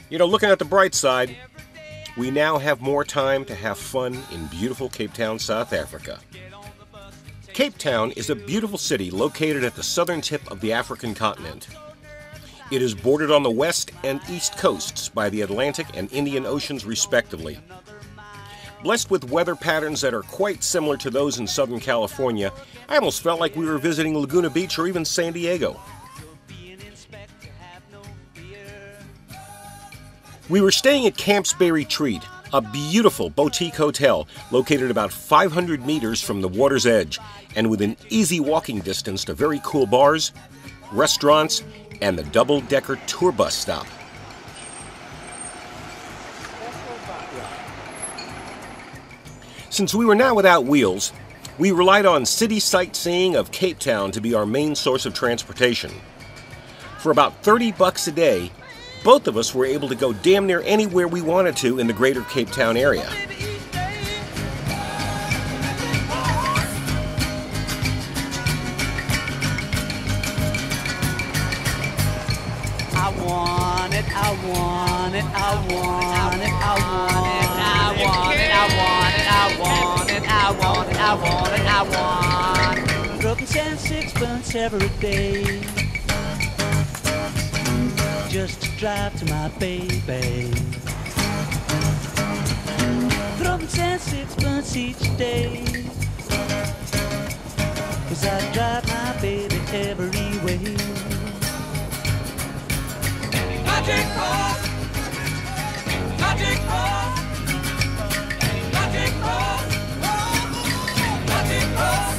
You know, looking at the bright side, we now have more time to have fun in beautiful Cape Town, South Africa. Cape Town is a beautiful city located at the southern tip of the African continent. It is bordered on the west and east coasts by the Atlantic and Indian Oceans respectively. Blessed with weather patterns that are quite similar to those in Southern California, I almost felt like we were visiting Laguna Beach or even San Diego. We were staying at Camps Bay Retreat, a beautiful boutique hotel located about 500 meters from the water's edge and within easy walking distance to very cool bars, restaurants, and the double-decker tour bus stop. Since we were now without wheels, we relied on city sightseeing of Cape Town to be our main source of transportation. For about $30 a day, both of us were able to go damn near anywhere we wanted to in the greater Cape Town area. I want it, I want it, I want it, I want it, I want it, I want it, I want it, I want it, I want it, I want it. Broken 10 sixpence every day, just to drive to my baby. Broken 10 sixpence each day, 'cause I drive my baby every way. Magic Horse, Magic Horse, Magic Horse, Magic Horse.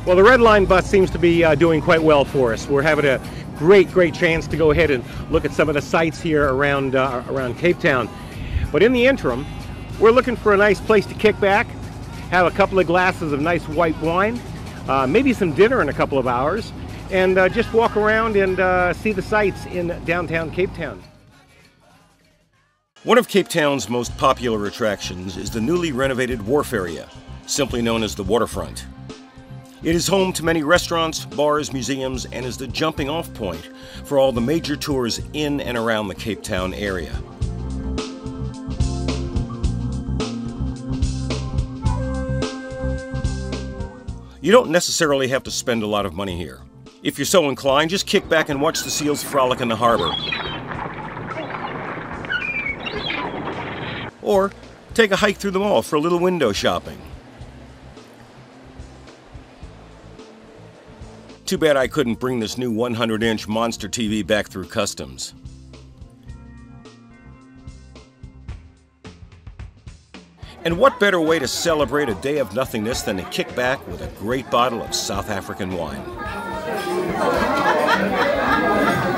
Well, the Red Line bus seems to be doing quite well for us. We're having a great chance to go ahead and look at some of the sights here around Cape Town. But in the interim, we're looking for a nice place to kick back, have a couple of glasses of nice white wine, maybe some dinner in a couple of hours, and just walk around and see the sights in downtown Cape Town. One of Cape Town's most popular attractions is the newly renovated wharf area, simply known as the Waterfront. It is home to many restaurants, bars, museums, and is the jumping-off point for all the major tours in and around the Cape Town area. You don't necessarily have to spend a lot of money here. If you're so inclined, just kick back and watch the seals frolic in the harbor. Or take a hike through the mall for a little window shopping. Too bad I couldn't bring this new 100-inch monster TV back through customs. And what better way to celebrate a day of nothingness than to kick back with a great bottle of South African wine.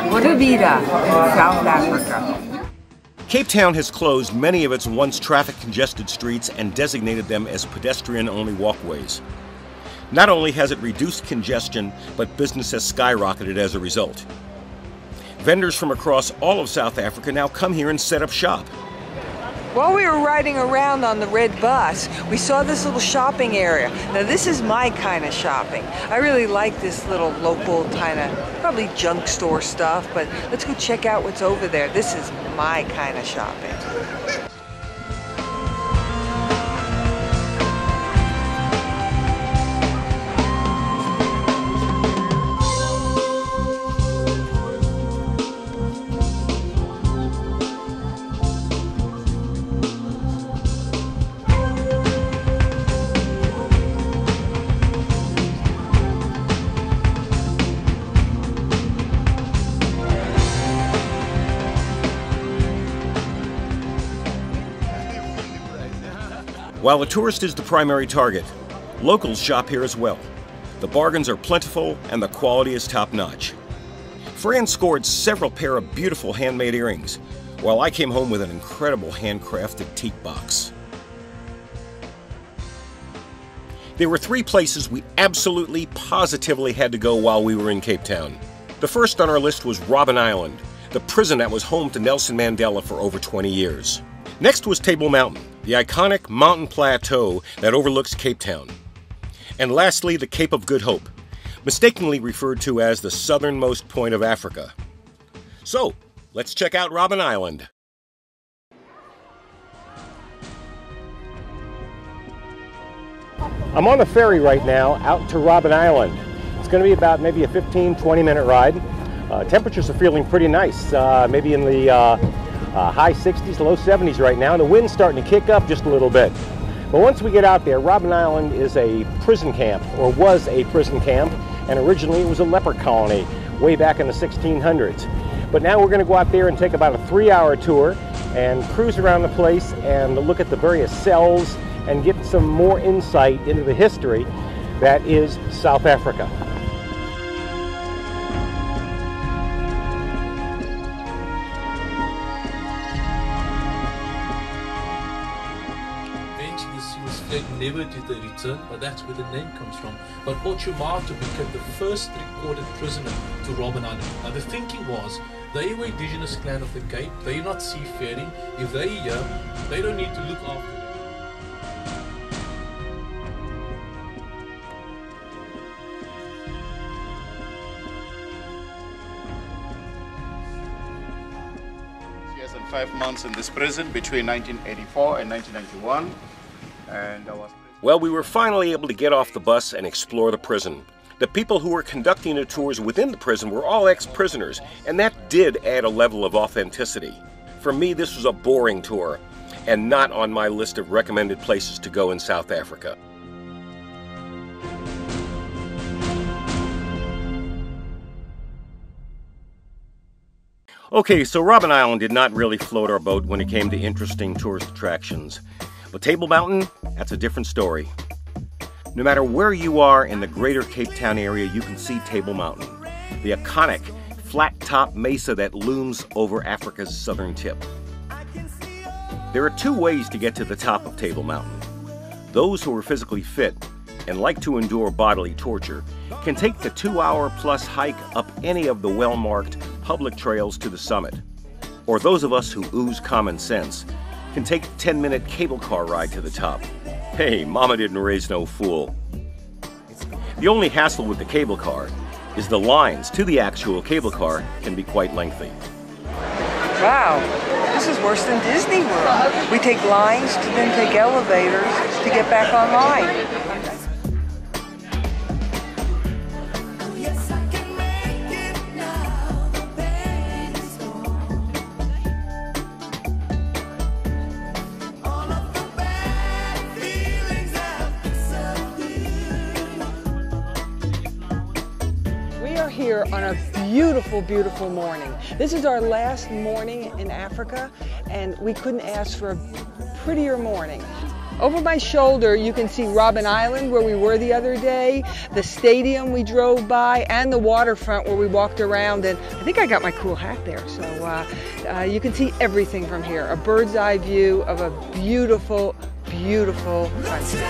Pura Vida in South Africa. Cape Town has closed many of its once traffic-congested streets and designated them as pedestrian-only walkways. Not only has it reduced congestion, but business has skyrocketed as a result. Vendors from across all of South Africa now come here and set up shop. While we were riding around on the red bus, we saw this little shopping area. Now this is my kind of shopping. I really like this little local kind of, probably junk store stuff, but let's go check out what's over there. This is my kind of shopping. While the tourist is the primary target, locals shop here as well. The bargains are plentiful and the quality is top-notch. Fran scored several pair of beautiful handmade earrings, while I came home with an incredible handcrafted teak box. There were three places we absolutely, positively had to go while we were in Cape Town. The first on our list was Robben Island, the prison that was home to Nelson Mandela for over 20 years. Next was Table Mountain, the iconic mountain plateau that overlooks Cape Town. And lastly, the Cape of Good Hope, mistakenly referred to as the southernmost point of Africa. So, let's check out Robben Island. I'm on the ferry right now out to Robben Island. It's going to be about maybe a 15-20 minute ride. Temperatures are feeling pretty nice, maybe in the high 60s, low 70s right now, and the wind's starting to kick up just a little bit. But once we get out there, Robben Island is a prison camp, or was a prison camp, and originally it was a leper colony way back in the 1600s. But now we're going to go out there and take about a 3-hour tour and cruise around the place and look at the various cells and get some more insight into the history that is South Africa. Never did they return, but that's where the name comes from. But Otjiwato became the first recorded prisoner to Robben Island. Now the thinking was, they were indigenous clan of the Cape, they're not seafaring. If they're here, they don't need to look after them. Years and 5 months in this prison between 1984 and 1991. Well, we were finally able to get off the bus and explore the prison. The people who were conducting the tours within the prison were all ex-prisoners, and that did add a level of authenticity. For me, this was a boring tour, and not on my list of recommended places to go in South Africa. Okay, so Robben Island did not really float our boat when it came to interesting tourist attractions. But Table Mountain, that's a different story. No matter where you are in the greater Cape Town area, you can see Table Mountain, the iconic flat-top mesa that looms over Africa's southern tip. There are two ways to get to the top of Table Mountain. Those who are physically fit and like to endure bodily torture can take the 2-hour-plus hike up any of the well-marked public trails to the summit. Or those of us who ooze common sense can take a 10-minute cable car ride to the top. Hey, Mama didn't raise no fool. The only hassle with the cable car is the lines to the actual cable car can be quite lengthy. Wow, this is worse than Disney World. We take lines to then take elevators to get back online. Here on a beautiful, beautiful morning. This is our last morning in Africa, and we couldn't ask for a prettier morning. Over my shoulder, you can see Robben Island, where we were the other day, the stadium we drove by, and the waterfront where we walked around, and I think I got my cool hat there, so you can see everything from here. A bird's eye view of a beautiful, beautiful country.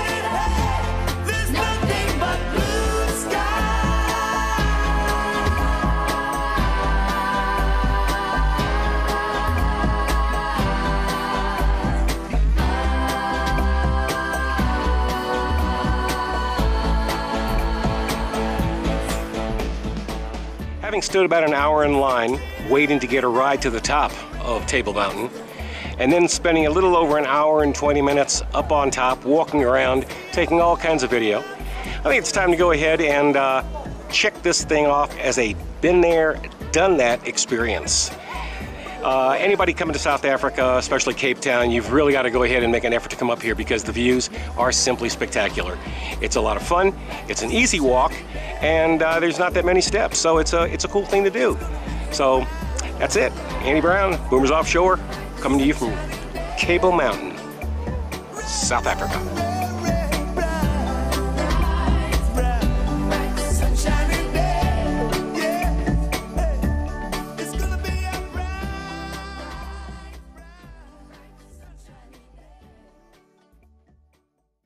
Having stood about an hour in line, waiting to get a ride to the top of Table Mountain, and then spending a little over an hour and 20 minutes up on top, walking around, taking all kinds of video, I think it's time to go ahead and check this thing off as a been there, done that experience. Anybody coming to South Africa, especially Cape Town, you've really got to go ahead and make an effort to come up here because the views are simply spectacular. It's a lot of fun, it's an easy walk, and there's not that many steps, so it's a cool thing to do. So that's it. Andy Brown, Boomers Offshore, coming to you from Table Mountain, South Africa.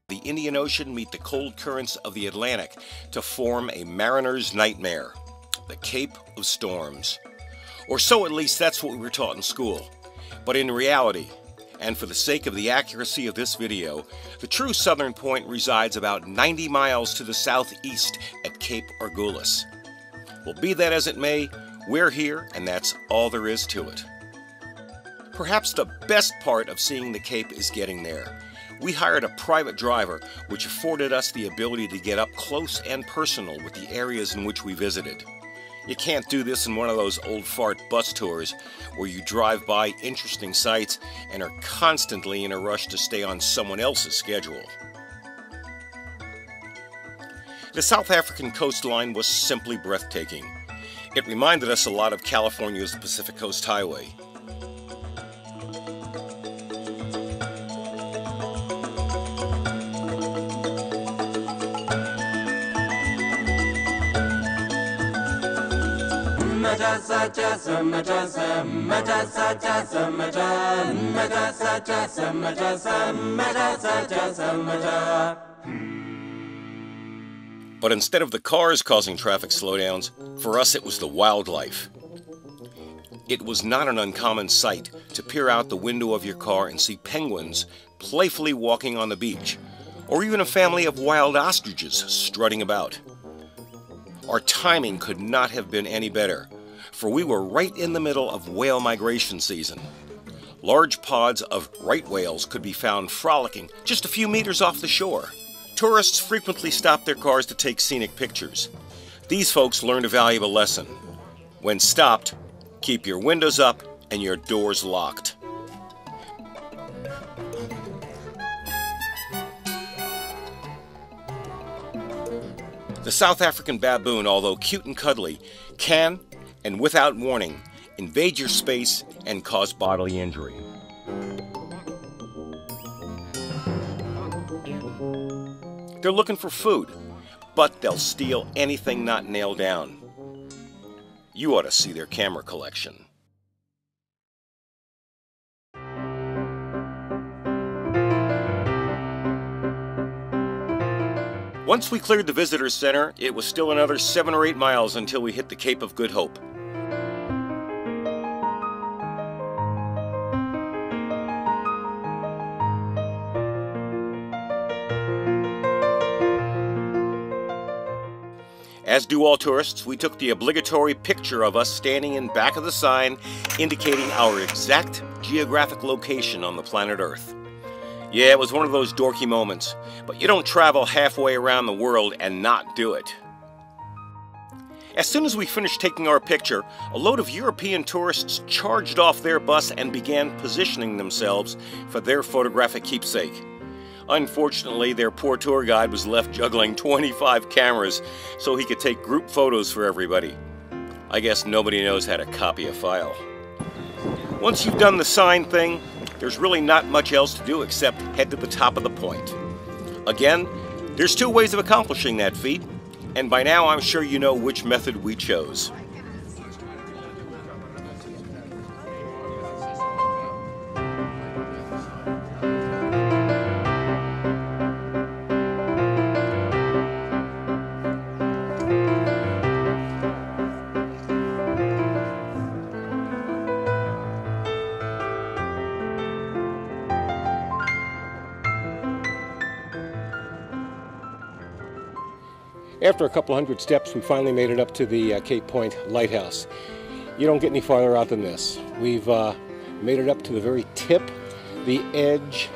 The Indian Ocean meet the cold currents of the Atlantic to form a mariner's nightmare, the Cape of Storms. Or so at least that's what we were taught in school. But in reality, and for the sake of the accuracy of this video, the true southern point resides about 90 miles to the southeast at Cape Argulis. Well, be that as it may, we're here and that's all there is to it. Perhaps the best part of seeing the Cape is getting there. We hired a private driver, which afforded us the ability to get up close and personal with the areas in which we visited. You can't do this in one of those old fart bus tours where you drive by interesting sights and are constantly in a rush to stay on someone else's schedule. The South African coastline was simply breathtaking. It reminded us a lot of California's Pacific Coast Highway. But instead of the cars causing traffic slowdowns, for us it was the wildlife. It was not an uncommon sight to peer out the window of your car and see penguins playfully walking on the beach, or even a family of wild ostriches strutting about. Our timing could not have been any better, for we were right in the middle of whale migration season. Large pods of right whales could be found frolicking just a few meters off the shore. Tourists frequently stop their cars to take scenic pictures. These folks learned a valuable lesson. When stopped, keep your windows up and your doors locked. The South African baboon, although cute and cuddly, can, and without warning, invade your space and cause bodily injury. They're looking for food, but they'll steal anything not nailed down. You ought to see their camera collection. Once we cleared the visitor center, it was still another 7 or 8 miles until we hit the Cape of Good Hope. As do all tourists, we took the obligatory picture of us standing in back of the sign indicating our exact geographic location on the planet Earth. Yeah, it was one of those dorky moments, but you don't travel halfway around the world and not do it. As soon as we finished taking our picture, a load of European tourists charged off their bus and began positioning themselves for their photographic keepsake. Unfortunately, their poor tour guide was left juggling 25 cameras so he could take group photos for everybody. I guess nobody knows how to copy a file. Once you've done the sign thing, there's really not much else to do except head to the top of the point. Again, there's 2 ways of accomplishing that feat, and by now I'm sure you know which method we chose. After a couple hundred steps, we finally made it up to the Cape Point Lighthouse. You don't get any farther out than this. We've made it up to the very tip, the edge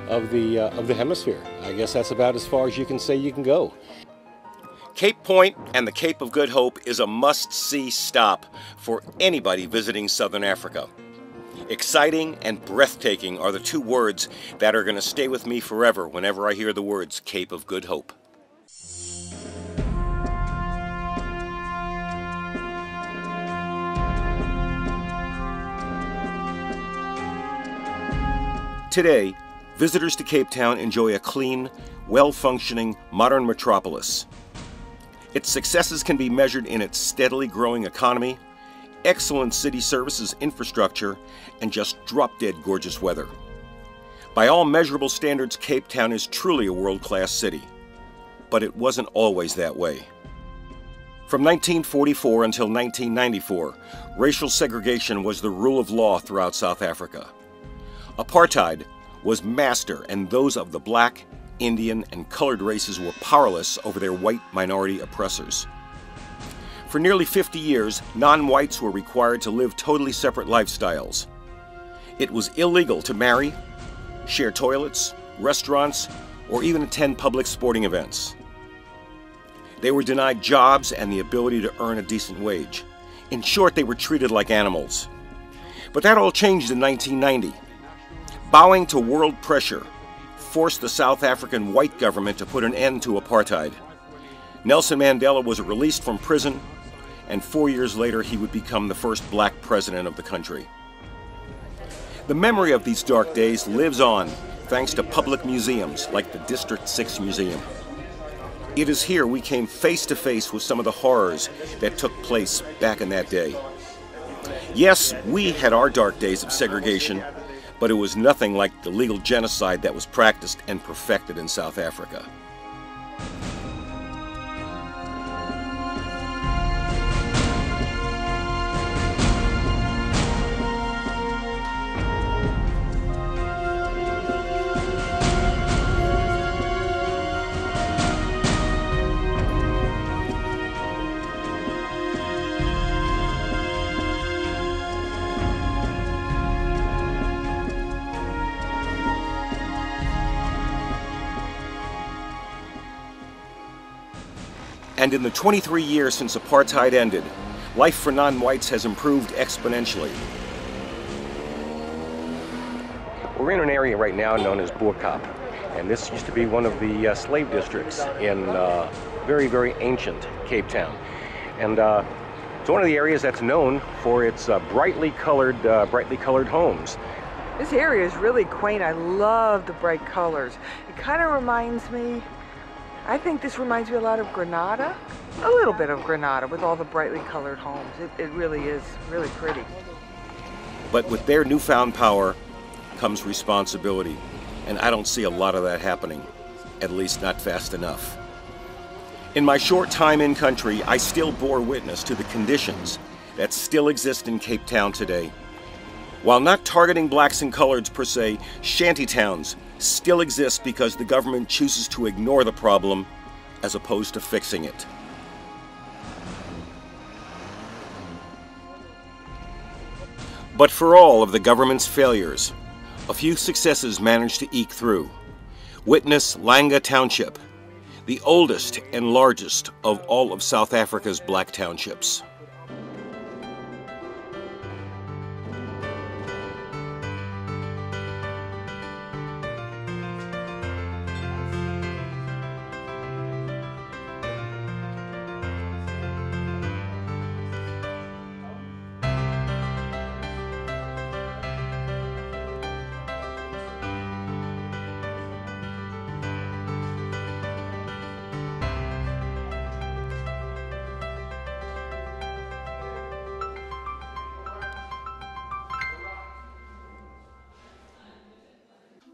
of the hemisphere. I guess that's about as far as you can say you can go. Cape Point and the Cape of Good Hope is a must-see stop for anybody visiting Southern Africa. Exciting and breathtaking are the 2 words that are going to stay with me forever whenever I hear the words Cape of Good Hope. Today, visitors to Cape Town enjoy a clean, well-functioning, modern metropolis. Its successes can be measured in its steadily growing economy, excellent city services infrastructure, and just drop-dead gorgeous weather. By all measurable standards, Cape Town is truly a world-class city. But it wasn't always that way. From 1944 until 1994, racial segregation was the rule of law throughout South Africa. Apartheid was master, and those of the black, Indian, and colored races were powerless over their white minority oppressors. For nearly 50 years, non-whites were required to live totally separate lifestyles. It was illegal to marry, share toilets, restaurants, or even attend public sporting events. They were denied jobs and the ability to earn a decent wage. In short, they were treated like animals. But that all changed in 1990. Bowing to world pressure forced the South African white government to put an end to apartheid. Nelson Mandela was released from prison, and 4 years later he would become the first black president of the country. The memory of these dark days lives on thanks to public museums like the District 6 Museum. It is here we came face to face with some of the horrors that took place back in that day. Yes, we had our dark days of segregation, but it was nothing like the legal genocide that was practiced and perfected in South Africa. And in the 23 years since apartheid ended, life for non-whites has improved exponentially. We're in an area right now known as Bo-Kaap, and this used to be one of the slave districts in very, very ancient Cape Town. And it's one of the areas that's known for its brightly colored homes. This area is really quaint. I love the bright colors. It kind of reminds me I think this reminds me a lot of Granada. A little bit of Granada with all the brightly colored homes. It really is really pretty. But with their newfound power comes responsibility, and I don't see a lot of that happening, at least not fast enough. In my short time in country, I still bore witness to the conditions that still exist in Cape Town today. While not targeting blacks and coloreds per se, shantytowns still exist because the government chooses to ignore the problem as opposed to fixing it. But for all of the government's failures, a few successes managed to eke through. Witness Langa Township, the oldest and largest of all of South Africa's black townships.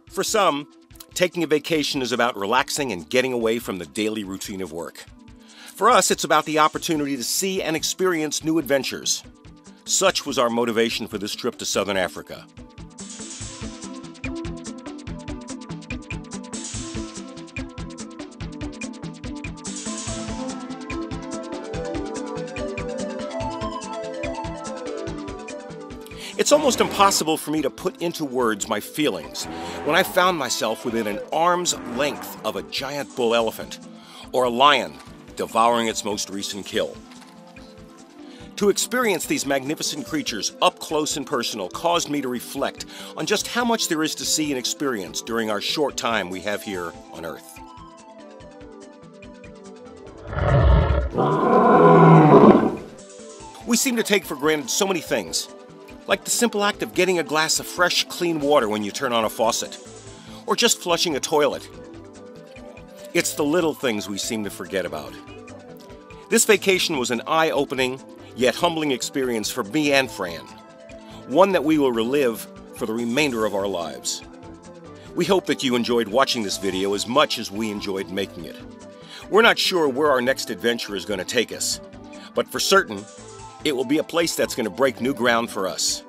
For some, taking a vacation is about relaxing and getting away from the daily routine of work. For us, it's about the opportunity to see and experience new adventures. Such was our motivation for this trip to Southern Africa. It's almost impossible for me to put into words my feelings when I found myself within an arm's length of a giant bull elephant or a lion devouring its most recent kill. To experience these magnificent creatures up close and personal caused me to reflect on just how much there is to see and experience during our short time we have here on Earth. We seem to take for granted so many things, like the simple act of getting a glass of fresh, clean water when you turn on a faucet, or just flushing a toilet. It's the little things we seem to forget about. This vacation was an eye-opening, yet humbling experience for me and Fran, one that we will relive for the remainder of our lives. We hope that you enjoyed watching this video as much as we enjoyed making it. We're not sure where our next adventure is going to take us, but for certain, it will be a place that's going to break new ground for us.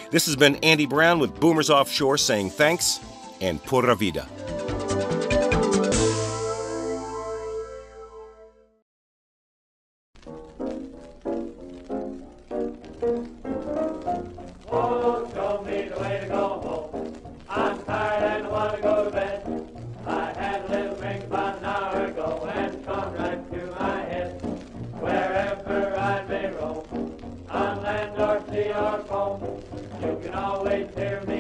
This has been Andy Brown with Boomers Offshore saying thanks and pura vida. Oh, show me the way to go home. I'm tired and I want to go to bed. I had a little drink about an hour ago and come right to my head. Wherever I may roam, on land or sea or foam, you can always hear me